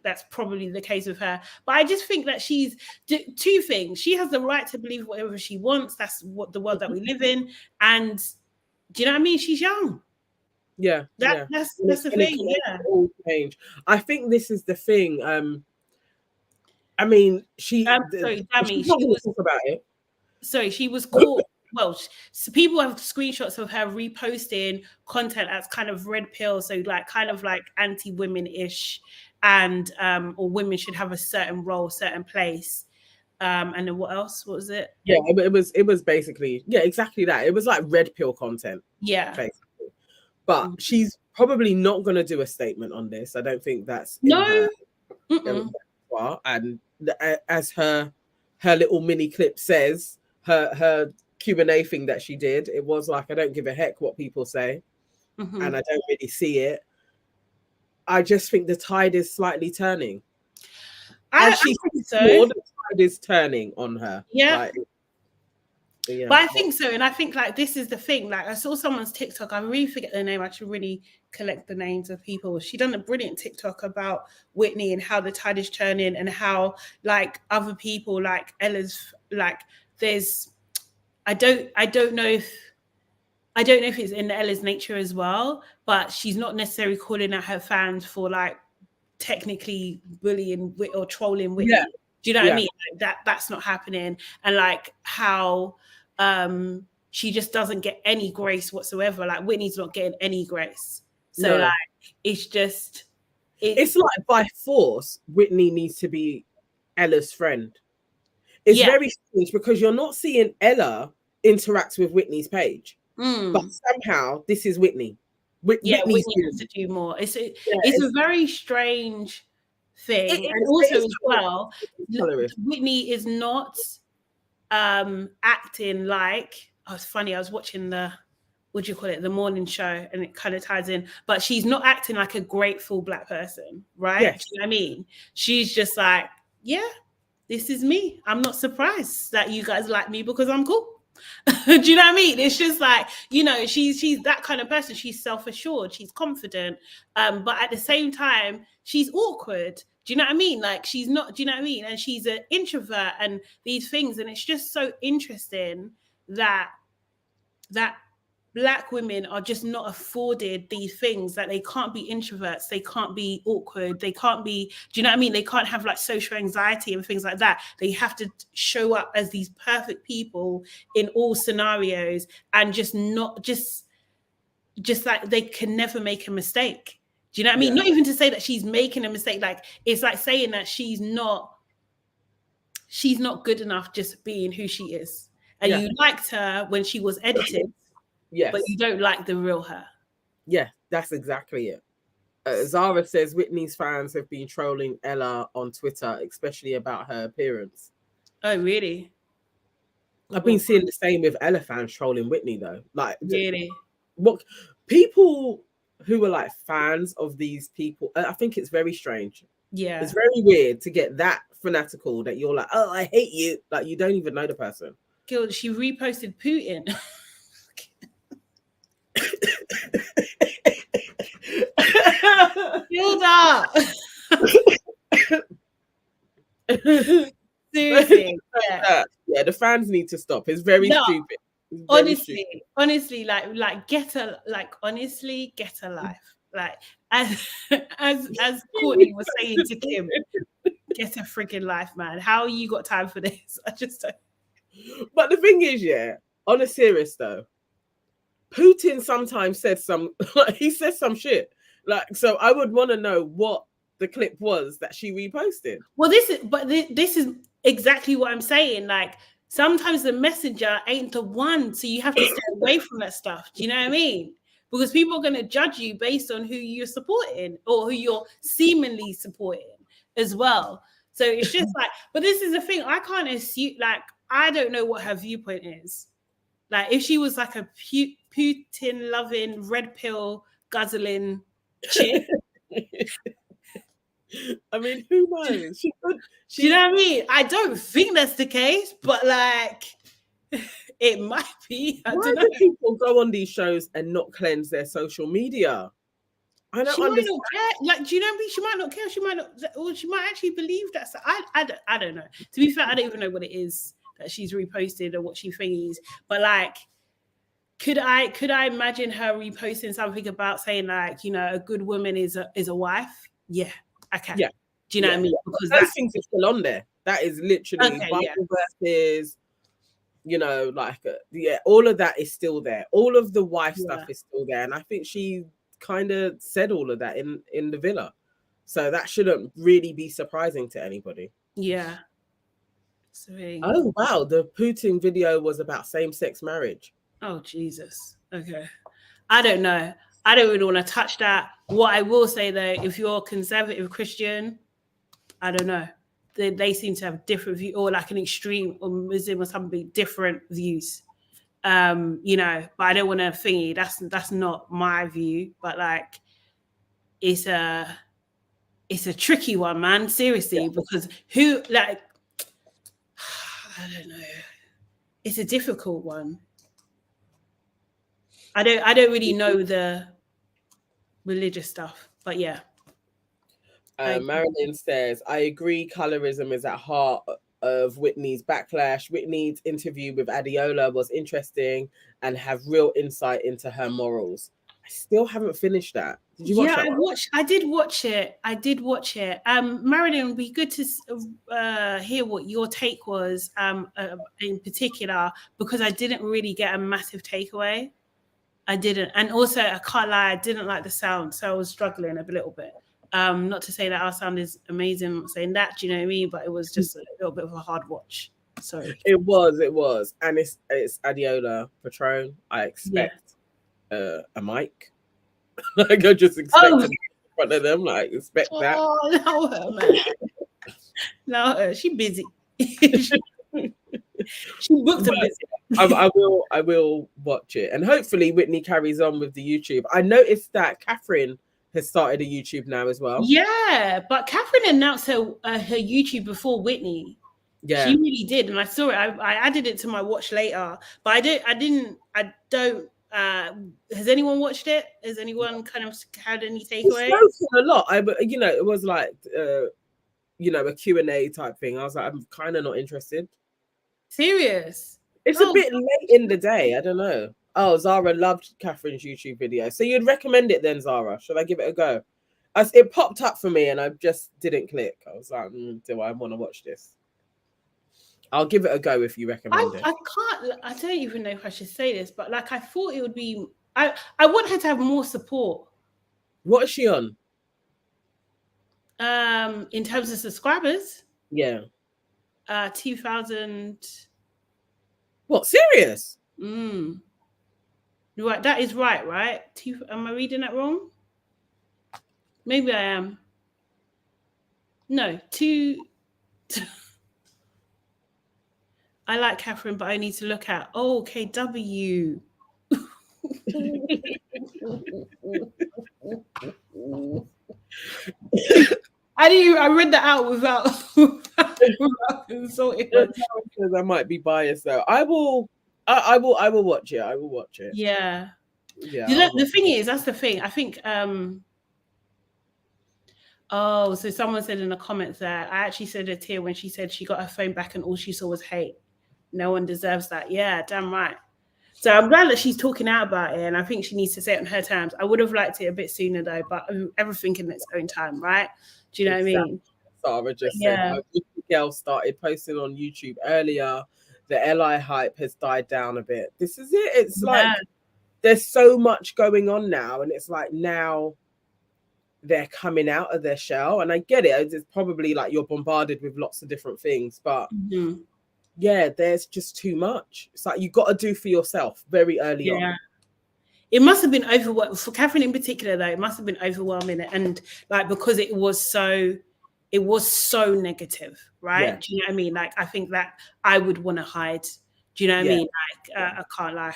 that's probably the case with her. But I just think that she's two things. She has the right to believe whatever she wants. That's what the world that we live in. And do you know what I mean? She's young. Yeah. That's the thing. Yeah. All change. I think this is the thing. I mean, she. Sorry, Dammy. She was talk about it. Sorry, she was caught. Well, so people have screenshots of her reposting content that's kind of red pill, so like kind of like anti-women-ish, and or women should have a certain role, certain place. And then what else? What was it? Yeah, it was basically exactly that. It was like red pill content. Yeah, basically. But she's probably not going to do a statement on this. I don't think that's no. And as her little mini clip says, her Q&A thing that she did, it was like, I don't give a heck what people say, and I don't really see it. I just think the tide is slightly turning. I think so. The tide is turning on her. Yeah. But I think so, and I think like this is the thing. Like I saw someone's TikTok. I really forget their name. I should really collect the names of people. She done a brilliant TikTok about Whitney and how the tide is turning, and how like other people like Ella's like there's. I don't know if it's in Ella's nature as well, but she's not necessarily calling out her fans for like technically bullying or trolling Whitney. Yeah. Do you know what I mean? Like that's not happening. And like how she just doesn't get any grace whatsoever. Like Whitney's not getting any grace. So like it's just it's like by force Whitney needs to be Ella's friend. It's very strange because you're not seeing Ella interact with Whitney's page, but somehow this is Whitney. Whitney needs to do more. It's a very strange thing, and also as well, Whitney is not acting like. Oh, it's funny. I was watching the morning show, and it kind of ties in. But she's not acting like a grateful Black person, right? Yes. Do you know what I mean? She's just like, yeah, this is me. I'm not surprised that you guys like me because I'm cool. Do you know what I mean? It's just like, you know, she's that kind of person. She's self-assured, she's confident, but at the same time, she's awkward. Do you know what I mean? Like she's not, do you know what I mean? And she's an introvert and these things. And it's just so interesting that Black women are just not afforded these things, that they can't be introverts, they can't be awkward, they can't be, do you know what I mean? They can't have like social anxiety and things like that. They have to show up as these perfect people in all scenarios, and just like they can never make a mistake. Do you know what I mean? Not even to say that she's making a mistake, like it's like saying that she's not good enough just being who she is. And you liked her when she was edited. Yes. But you don't like the real her. Yeah, that's exactly it. Zara says Whitney's fans have been trolling Ella on Twitter, especially about her appearance. Oh, really? I've been seeing the same with Ella fans trolling Whitney though. Like, really, what people who are like fans of these people, I think it's very strange. Yeah, it's very weird to get that fanatical that you're like, oh, I hate you. Like, you don't even know the person. Gil, she reposted Putin. Gilda. Seriously, yeah, the fans need to stop. It's very stupid. It's very honestly, like get a life. Like as Courtney was saying to Kim, get a freaking life, man. How you got time for this? I just don't. But the thing is, yeah, on a serious though, Putin sometimes said he says some shit. Like, so I would want to know what the clip was that she reposted. Well, this is exactly what I'm saying. Like, sometimes the messenger ain't the one, so you have to stay away from that stuff. Do you know what I mean? Because people are going to judge you based on who you're supporting or who you're seemingly supporting as well. So it's just like, but this is the thing. I can't assume, like, I don't know what her viewpoint is. Like, if she was like a Putin loving, red pill guzzling chick. I mean, who knows? Do you know what I mean? I don't think that's the case, but like, it might be. Why do people go on these shows and not cleanse their social media? I don't understand. Might not care. Like, do you know what I mean? She might not care. She might not, or she might actually believe that. So I don't know. To be fair, I don't even know what it is that she's reposted or what she thinks. But like, could I imagine her reposting something about saying like, you know, a good woman is a wife? Yeah, I can. Yeah. Do you know what I mean? Because those things are still on there. That is literally Bible verses. You know, like all of that is still there. All of the wife stuff is still there, and I think she kind of said all of that in the villa, so that shouldn't really be surprising to anybody. Yeah. Sweet. Oh wow, the Putin video was about same-sex marriage. Oh Jesus. Okay. I don't know. I don't really want to touch that. What I will say though, if you're conservative Christian, I don't know. They seem to have different views, or like an extreme or Muslim or something, different views. You know, but I don't want to thingy. That's not my view. But like, it's a tricky one, man. Seriously, because who, like, I don't know. It's a difficult one. I don't really know the religious stuff, but yeah. Marilyn says, I agree colorism is at heart of Whitney's backlash. Whitney's interview with Adiola was interesting and have real insight into her morals. I still haven't finished that. Did you watch that? I did watch it. Marilyn, it would be good to hear what your take was in particular, because I didn't really get a massive takeaway. I didn't. And also, I can't lie, I didn't like the sound, so I was struggling a little bit. Not to say that our sound is amazing, I'm not saying that, do you know what I mean? But it was just a little bit of a hard watch. Sorry. It was. And it's Adiola Patron. I expect a mic. Like, I just expect to be in front of them. Like, expect that. Oh, no, her, man. No, she busy. She booked a busy. I will watch it. And hopefully Whitney carries on with the YouTube. I noticed that Catherine has started a YouTube now as well. Yeah, but Catherine announced her YouTube before Whitney. Yeah, she really did, and I saw it. I added it to my watch later, but I don't. Has anyone watched it? Has anyone kind of had any takeaway? A lot. It was like a Q&A type thing. I was like, I'm kind of not interested. Serious? It's a bit late in the day. I don't know. Oh, Zara loved Catherine's YouTube video. So you'd recommend it then, Zara? Should I give it a go? It popped up for me and I just didn't click. I was like, do I want to watch this? I'll give it a go if you recommend it. I don't even know if I should say this, but like, I thought it would be, I want her to have more support. What is she on? In terms of subscribers? Yeah. 2,000. What, serious? Right, that is right? Am I reading that wrong? Maybe I am. No, I like Catherine, but I need to look at KW. I read that out without consulting. I might be biased though. I will watch it. I will watch it. Yeah. Yeah. The thing is, that's the thing. I think so someone said in the comments that I actually said a tear when she said she got her phone back and all she saw was hate. No one deserves that. Yeah, damn right. So I'm glad that she's talking out about it, and I think she needs to say it on her terms. I would have liked it a bit sooner though, but everything in its own time, right? Do you know what I mean? Sarah just said, the girl started posting on YouTube earlier. The LI hype has died down a bit. This is it. It's like there's so much going on now, and it's like now they're coming out of their shell. And I get it. It's probably like you're bombarded with lots of different things, but yeah, there's just too much. It's like you got to do for yourself very early on. It must have been overwhelming for Catherine in particular, though. It must have been overwhelming, and like because it was so negative, right? Yeah. Do you know what I mean? Like I think that I would want to hide. Do you know what I mean? Like I can't lie.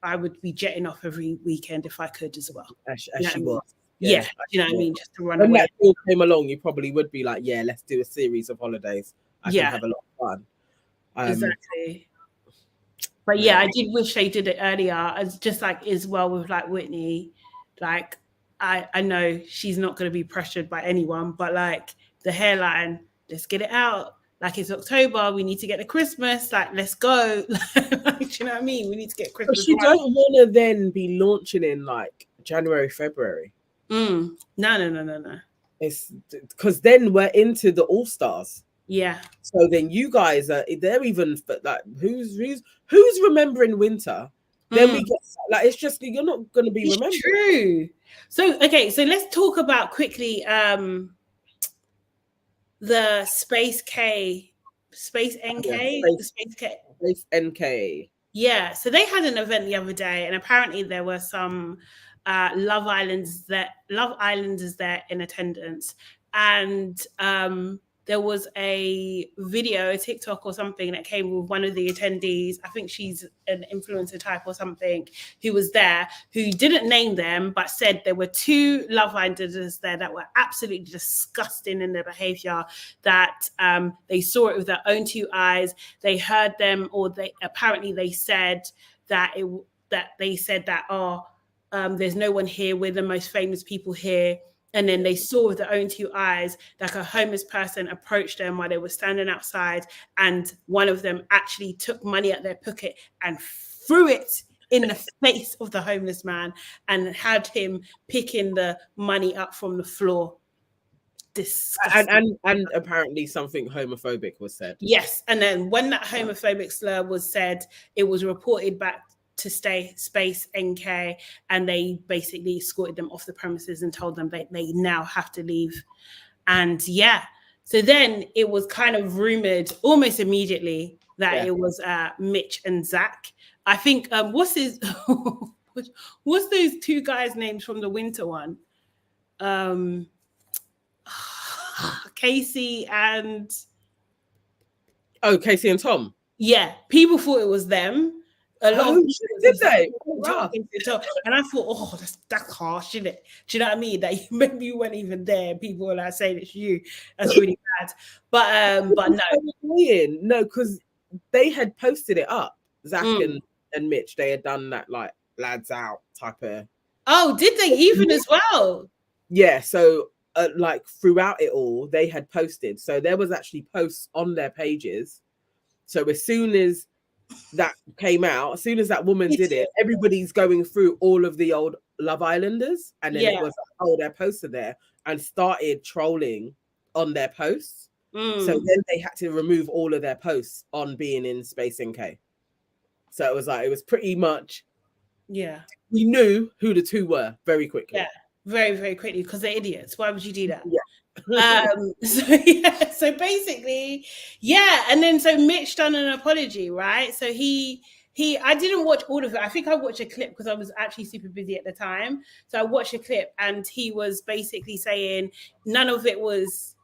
I would be jetting off every weekend if I could as well. As she was. Yeah, you know what I mean? Just to run away. When that all came along, you probably would be like, yeah, let's do a series of holidays. I can have a lot of fun. Exactly. But yeah, I did wish they did it earlier. As just like as well with like Whitney. Like I know she's not going to be pressured by anyone, but like the hairline, let's get it out. Like it's October, we need to get the Christmas. Like let's go. Like, do you know what I mean? We need to get Christmas. But she don't want to then be launching in like January, February. No. It's because then we're into the All-Stars. Yeah. So then you guys they're even like who's remembering winter? Then we get like it's just you're not going to be remembering. True. So okay, so let's talk about quickly the Space NK. Yeah. So they had an event the other day, and apparently there were some Love Islanders there in attendance, and there was a video, a TikTok or something that came with one of the attendees. I think she's an influencer type or something who was there, who didn't name them, but said there were 2 Love Islanders there that were absolutely disgusting in their behavior, that they saw it with their own 2 eyes. They heard them, or they said that there's no one here. We're the most famous people here. And then they saw with their own 2 eyes, like a homeless person approached them while they were standing outside. And one of them actually took money out their pocket and threw it in the face of the homeless man and had him picking the money up from the floor. Disgusting. And apparently something homophobic was said. Yes. And then when that homophobic slur was said, it was reported back to Space NK, and they basically escorted them off the premises and told them they now have to leave. And yeah, so then it was kind of rumored almost immediately that it was Mitch and Zach. I think what's those 2 guys' names from the winter one? Casey and Tom. Yeah, people thought it was them. A lot of people did they? And I thought, that's harsh, isn't it? Do you know what I mean? That maybe you weren't even there. People were like saying it's you. That's really bad. But no. No, because they had posted it up. Zach and Mitch, they had done that like lads out type of. Oh, did they even as well? Yeah. So like throughout it all, they had posted. So there was actually posts on their pages. So as soon as that came out, as soon as that woman did it, everybody's going through all of the old Love Islanders, and then it was their posts are there, and started trolling on their posts. So then they had to remove all of their posts on being in Space NK. So it was pretty much we knew who the 2 were very quickly. Yeah, very, very quickly, because they're idiots. Why would you do that? Yeah. So basically, and then so Mitch done an apology, right? So he I didn't watch all of it. I think I watched a clip because I was actually super busy at the time. So I watched a clip and he was basically saying none of it was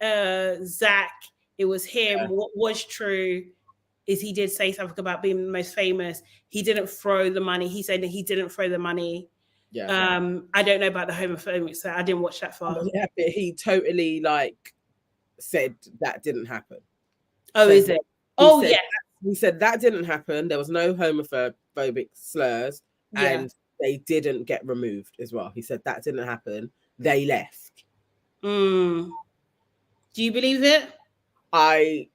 Zach. It was him. Yeah. What was true is he did say something about being the most famous. He didn't throw the money. He said that he didn't throw the money. Yeah. I don't know about the homophobic, so I didn't watch that far. Yeah, but he totally like said that didn't happen. Oh, so is it? Oh, yeah. He said that didn't happen. There was no homophobic slurs, and they didn't get removed as well. He said that didn't happen. They left. Do you believe it? I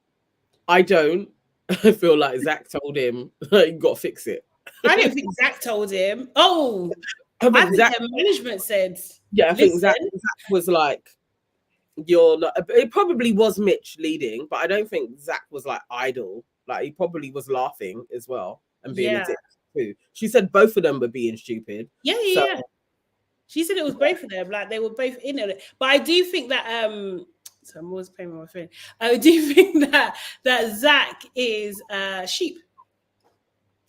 don't. I feel like Zach told him you got to fix it. I don't think Zach told him. Oh, I think Zach, their management said. Yeah, I think Zach was like, you're not. It probably was Mitch leading, but I don't think Zach was like idle. Like he probably was laughing as well and being a dick too. She said both of them were being stupid. Yeah. She said it was both of them. Like they were both in it. But I do think that so I'm always playing with my phone. I do think that Zach is sheep.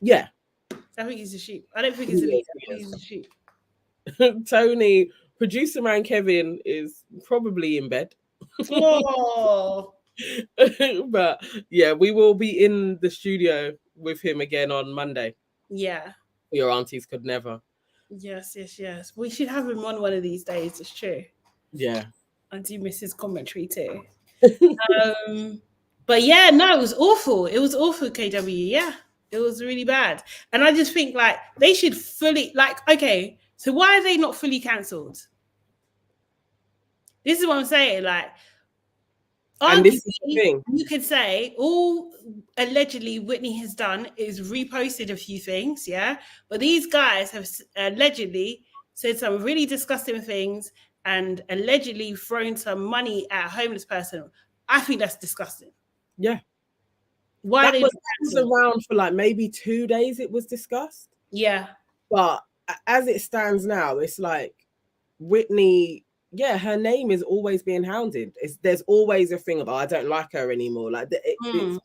Yeah. I think he's a sheep. I don't think he's a leader. I think he's a sheep. Tony, producer man Kevin is probably in bed. Oh. But yeah, we will be in the studio with him again on Monday. Yeah. Your aunties could never. Yes. We should have him on one of these days. It's true. Yeah. I do miss his commentary too. But yeah, no, it was awful. It was awful, KW. Yeah, it was really bad. And I just think like they should fully okay, so why are they not fully cancelled? This is what I'm saying. Like, and this is the thing. You could say all allegedly Whitney has done is reposted a few things, yeah. But these guys have allegedly said some really disgusting things and allegedly thrown some money at a homeless person. I think that's disgusting. Yeah. Why that was around for like maybe 2 days it was discussed. Yeah. But as it stands now, it's like Whitney, yeah, her name is always being hounded. There's always a thing about I don't like her anymore. Like it's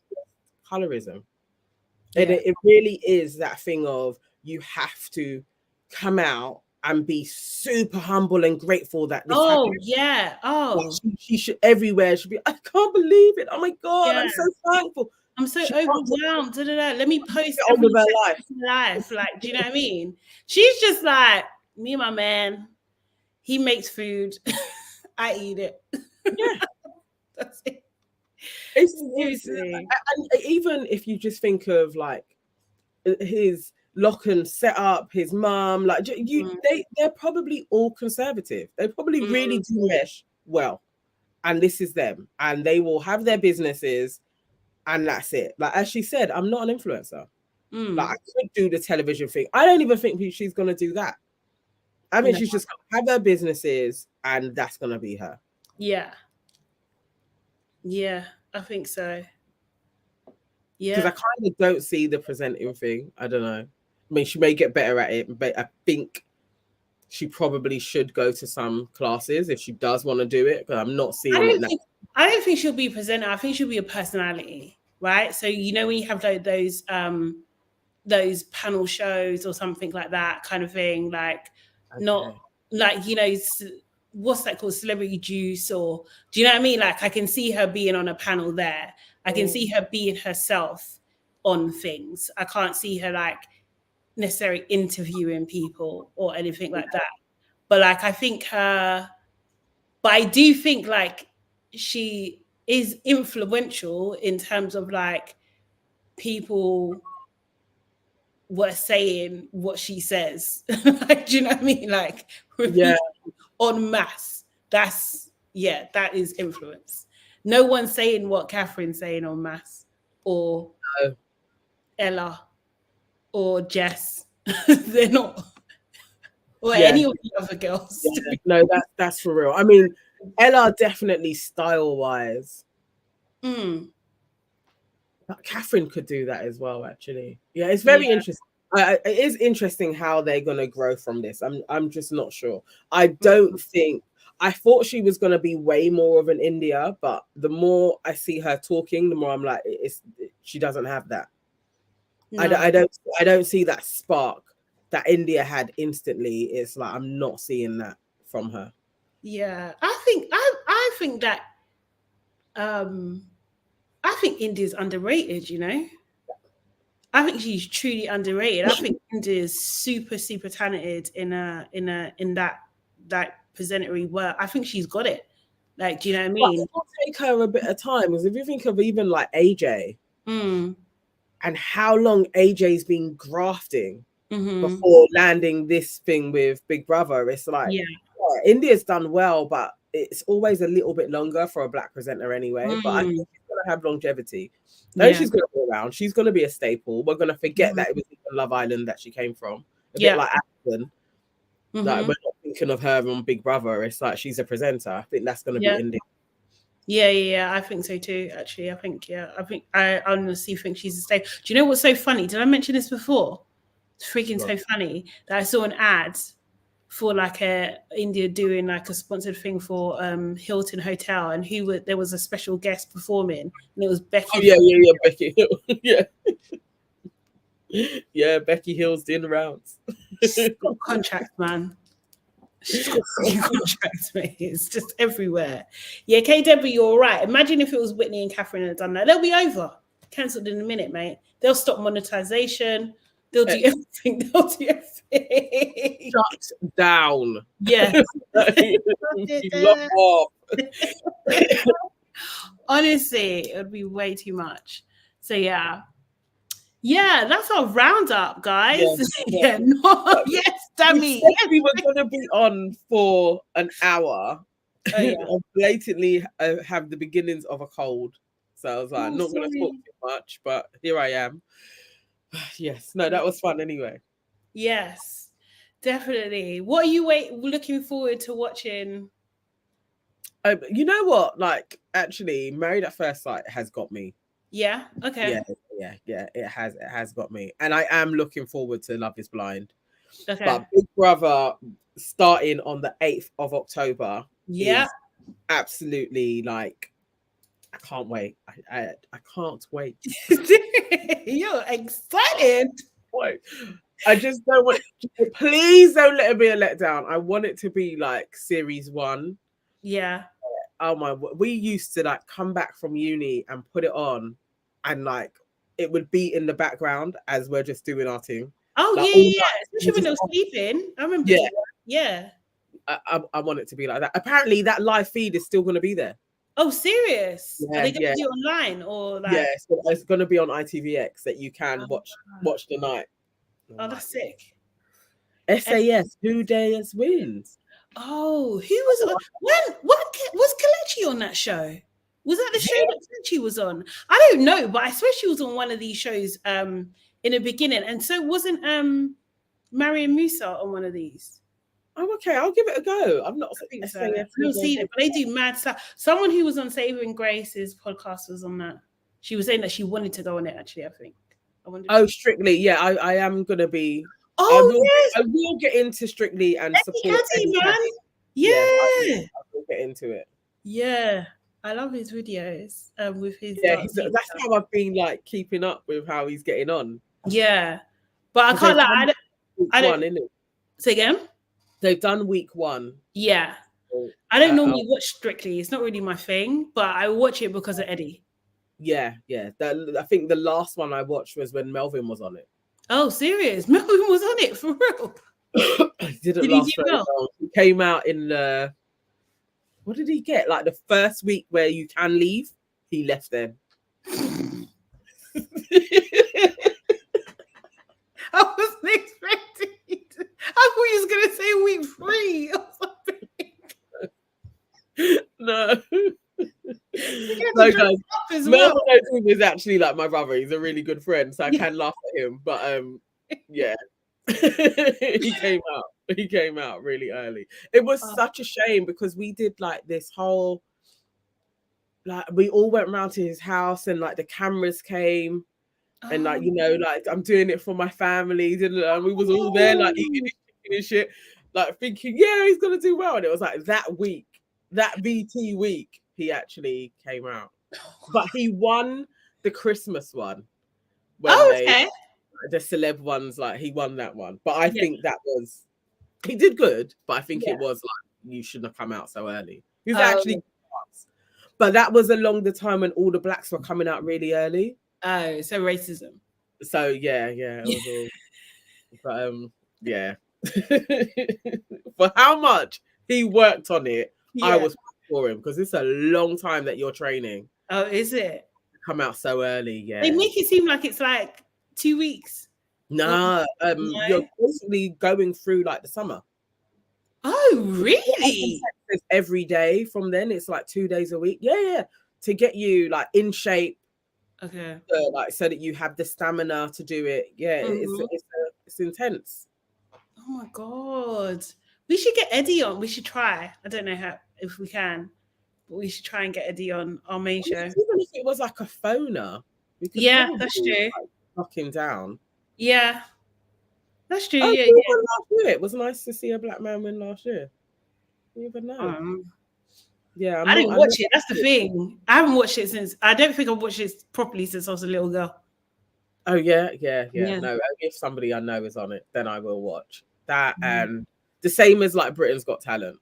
colorism. Yeah. And it really is that thing of you have to come out and be super humble and grateful that this happened. Yeah. Oh, like she should everywhere should be. I can't believe it. Oh my god, I'm so thankful. I'm so overwhelmed. Let me post on with her life. Like, do you know what I mean? She's just like me and my man. He makes food. I eat it. Yeah, that's it. And even if you just think of like his lock and set up, his mom, like they're probably all conservative. They probably really do mesh well, and this is them, and they will have their businesses, and that's it. Like as she said, I'm not an influencer. Like I could do the television thing. I don't even think she's gonna do that. I mean, she's just gonna have her businesses, and that's gonna be her. Yeah, I think so. Yeah, because I kind of don't see the presenting thing. I don't know. I mean, she may get better at it, but I think she probably should go to some classes if she does want to do it. But I'm not seeing it now. I don't think she'll be a presenter. I think she'll be a personality, right? So you know when you have those panel shows or something like that kind of thing, like not like what's that called, Celebrity Juice, or do you know what I mean? Like I can see her being on a panel there. I can see her being herself on things. I can't see her like necessarily interviewing people or anything like that. But like I do think like she is influential in terms of like people were saying what she says. Like, do you know what I mean? Like en masse. That is influence. No one's saying what Catherine's saying en masse, or Ella, or Jess. They're not, or any of the other girls. Yeah. No, that's for real. I mean, Ella definitely style-wise. But Catherine could do that as well, actually. Yeah, it's very interesting. It is interesting how they're going to grow from this. I'm just not sure. I don't think. I thought she was going to be way more of an India, but the more I see her talking, the more I'm like, she doesn't have that. No. I don't see that spark that India had instantly. It's like I'm not seeing that from her. Yeah, I think that I think India's underrated, you know. I think she's truly underrated. I think India is super, super talented in that presentary work. I think she's got it. Like, do you know what I mean? But it'll take her a bit of time, because if you think of even like AJ Mm. and how long AJ's been grafting Mm-hmm. before landing this thing with Big Brother, it's like, Yeah. India's done well, but it's always a little bit longer for a black presenter anyway. But I think she's going to have longevity. No, she's going to be around. She's going to be a staple. We're going to forget that it was even Love Island that she came from. A bit like Aspen. Like, we're not thinking of her on Big Brother. It's like she's a presenter. I think that's going to be India. Yeah. I think so too. Actually, I honestly think she's a staple. Do you know what's so funny? Did I mention this before? It's freaking so funny that I saw an ad for like India doing like a sponsored thing for Hilton Hotel, and there was a special guest performing, and it was Becky. Oh yeah, Becky Hill. Yeah, Becky Hill's doing the rounds. She's got contracts, man. She's got contracts, mate. It's just everywhere. Yeah, KW, you're all right. Imagine if it was Whitney and Catherine had done that. They'll be over. Cancelled in a minute, mate. They'll stop monetization. They'll do everything. Shut down. Yeah. Honestly, it would be way too much. So yeah, that's our roundup, guys. Yes, Dammy. We were going to be on for an hour. I blatantly have the beginnings of a cold, so I was like, not going to talk too much, but here I am. Yes, no, that was fun anyway. Yes, definitely. What are you looking forward to watching? You know what? Like, actually, Married at First Sight has got me. Yeah. Okay. Yeah. It has got me, and I am looking forward to Love Is Blind. Okay. But Big Brother starting on the 8th of October. Yeah. Is absolutely, like, I can't wait. I can't wait. You're excited. Wait. I just don't want it. Please don't let it be a letdown. I want it to be like series 1. Yeah. Oh my, we used to like come back from uni and put it on, and like it would be in the background as we're just doing our thing. Oh, like, yeah. Especially when they're sleeping. I remember. Yeah. I want it to be like that. Apparently that live feed is still going to be there. Oh, serious? Are they going to do it online or like? Yeah, so it's going to be on ITVX that you can watch the night. Oh, that's sick. SAS, Who Dares Wins. Oh, who was when was Kelechi on that show? Was that the show that Kelechi was on? I don't know, but I swear she was on one of these shows in the beginning. And so wasn't Mariam Musa on one of these? Oh, okay, I'll give it a go. I've not seen it, but they do mad stuff. Someone who was on Saving Grace's podcast was on that. She was saying that she wanted to go on it, actually, I think. Strictly, yeah, I am gonna be. I will get into Strictly and support Eddie, man. Yeah, I will get into it. Yeah, I love his videos with his. That's how I've been like keeping up with how he's getting on. Yeah, but I can't lie. I don't. Say again. They've done week 1. Yeah, I don't normally watch Strictly. It's not really my thing, but I watch it because of Eddie. Yeah. I think the last one I watched was when Melvin was on it. Oh, serious? Melvin was on it for real? Did he do well? He came out in the. What did he get? Like the first week where you can leave, he left then. I wasn't expecting it. I thought he was going to say week 3 or something. No. No, guys. Melvin is actually like my brother. He's a really good friend, so I can laugh at him. But yeah, he came out really early. It was such a shame because we did like this whole, like we all went round to his house and like the cameras came. And like, you know, like I'm doing it for my family, and we was all there like eating and shit, like thinking, yeah, he's gonna do well. And it was like that week, that VT week, he actually came out. But he won the Christmas one. Okay. the celeb ones, like he won that one. But I think that was, he did good, but I think it was like, you shouldn't have come out so early. He's actually, but that was along the time when all the blacks were coming out really early. Oh, so racism. So yeah, it was all, but yeah. For how much he worked on it, I was for him, because it's a long time that you're training. Oh, is it? Come out so early, yeah. They make it seem like it's like 2 weeks. No, you're basically going through like the summer. Oh, really? Every day from then, it's like 2 days a week. Yeah, to get you like in shape. Okay. Like so that you have the stamina to do it. Yeah, it's intense. Oh my god, we should get Eddie on. We should try. I don't know if we can, but we should try and get Eddie on our main show. Even if it was like a phoner, yeah, that's true. Like, knock him down. Yeah, that's true. Oh, yeah. Last year. It was nice to see a black man win last year. You never know. Yeah, I didn't watch it. That's the thing. I haven't watched it since. I don't think I've watched it properly since I was a little girl. Oh yeah. No, if somebody I know is on it, then I will watch that. And the same as like Britain's Got Talent.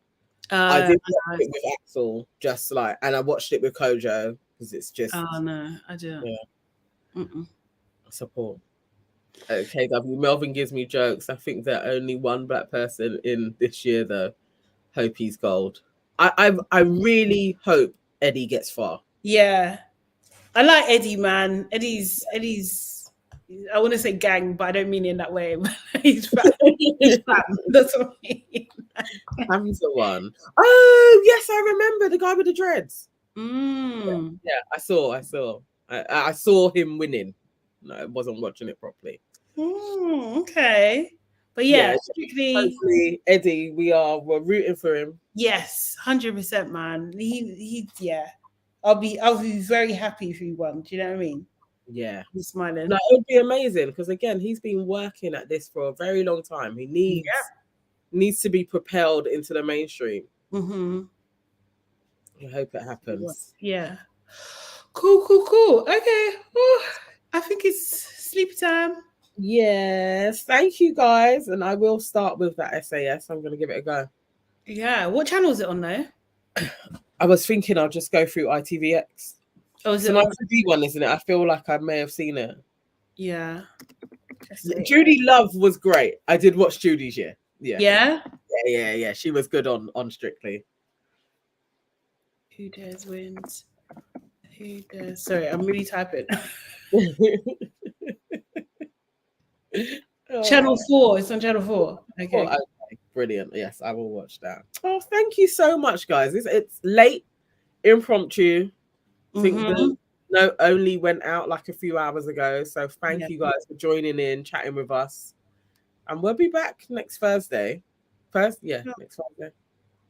I did watch it with Axel, just like, and I watched it with Kojo because it's just. Oh no, I don't. Yeah. Support. KW Melvin gives me jokes. I think there's only one black person in this year though. Hope he's gold. I really hope Eddie gets far. Yeah, I like Eddie, man. Eddie's. I want to say gang, but I don't mean it in that way. He's fat. He's fat. That's what I mean. Ham's the one. Oh yes, I remember the guy with the dreads. Yeah, I saw him winning. No, I wasn't watching it properly. Okay. But hopefully Eddie, we're rooting for him. Yes, 100%, man. He I'll be very happy if he won. Do you know what I mean? Yeah. He's smiling. No, it would be amazing because again, he's been working at this for a very long time. He needs to be propelled into the mainstream. I hope it happens. Yeah. Cool. Okay. I think it's sleepy time. Yes, thank you guys. And I will start with that SAS. I'm going to give it a go. Yeah. What channel is it on though? I was thinking I'll just go through ITVX. Oh, is it an ITV one, isn't it? I feel like I may have seen it. Yeah. Judy Love was great. I did watch Judy's, yeah. Yeah. She was good on Strictly. Who dares wins? Who dares? Sorry, I'm really typing. Channel 4. It's on Channel 4. Okay. Brilliant. Yes, I will watch that. Oh, thank you so much, guys. It's late, impromptu. I think the note only went out like a few hours ago. So thank you guys for joining in, chatting with us. And we'll be back next Thursday. Next Thursday.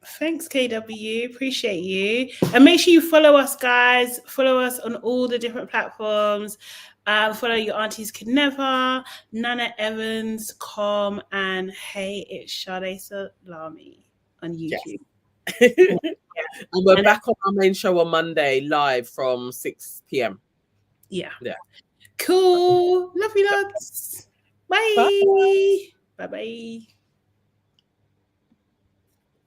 Thanks, KW. Appreciate you. And make sure you follow us, guys. Follow us on all the different platforms. Follow your aunties can never, Nana Evans, Com, and Hey, it's Sade Salami on YouTube. Yes. And we're back on our main show on Monday live from 6 p.m. Yeah. Cool. Love you lots. Bye. Bye.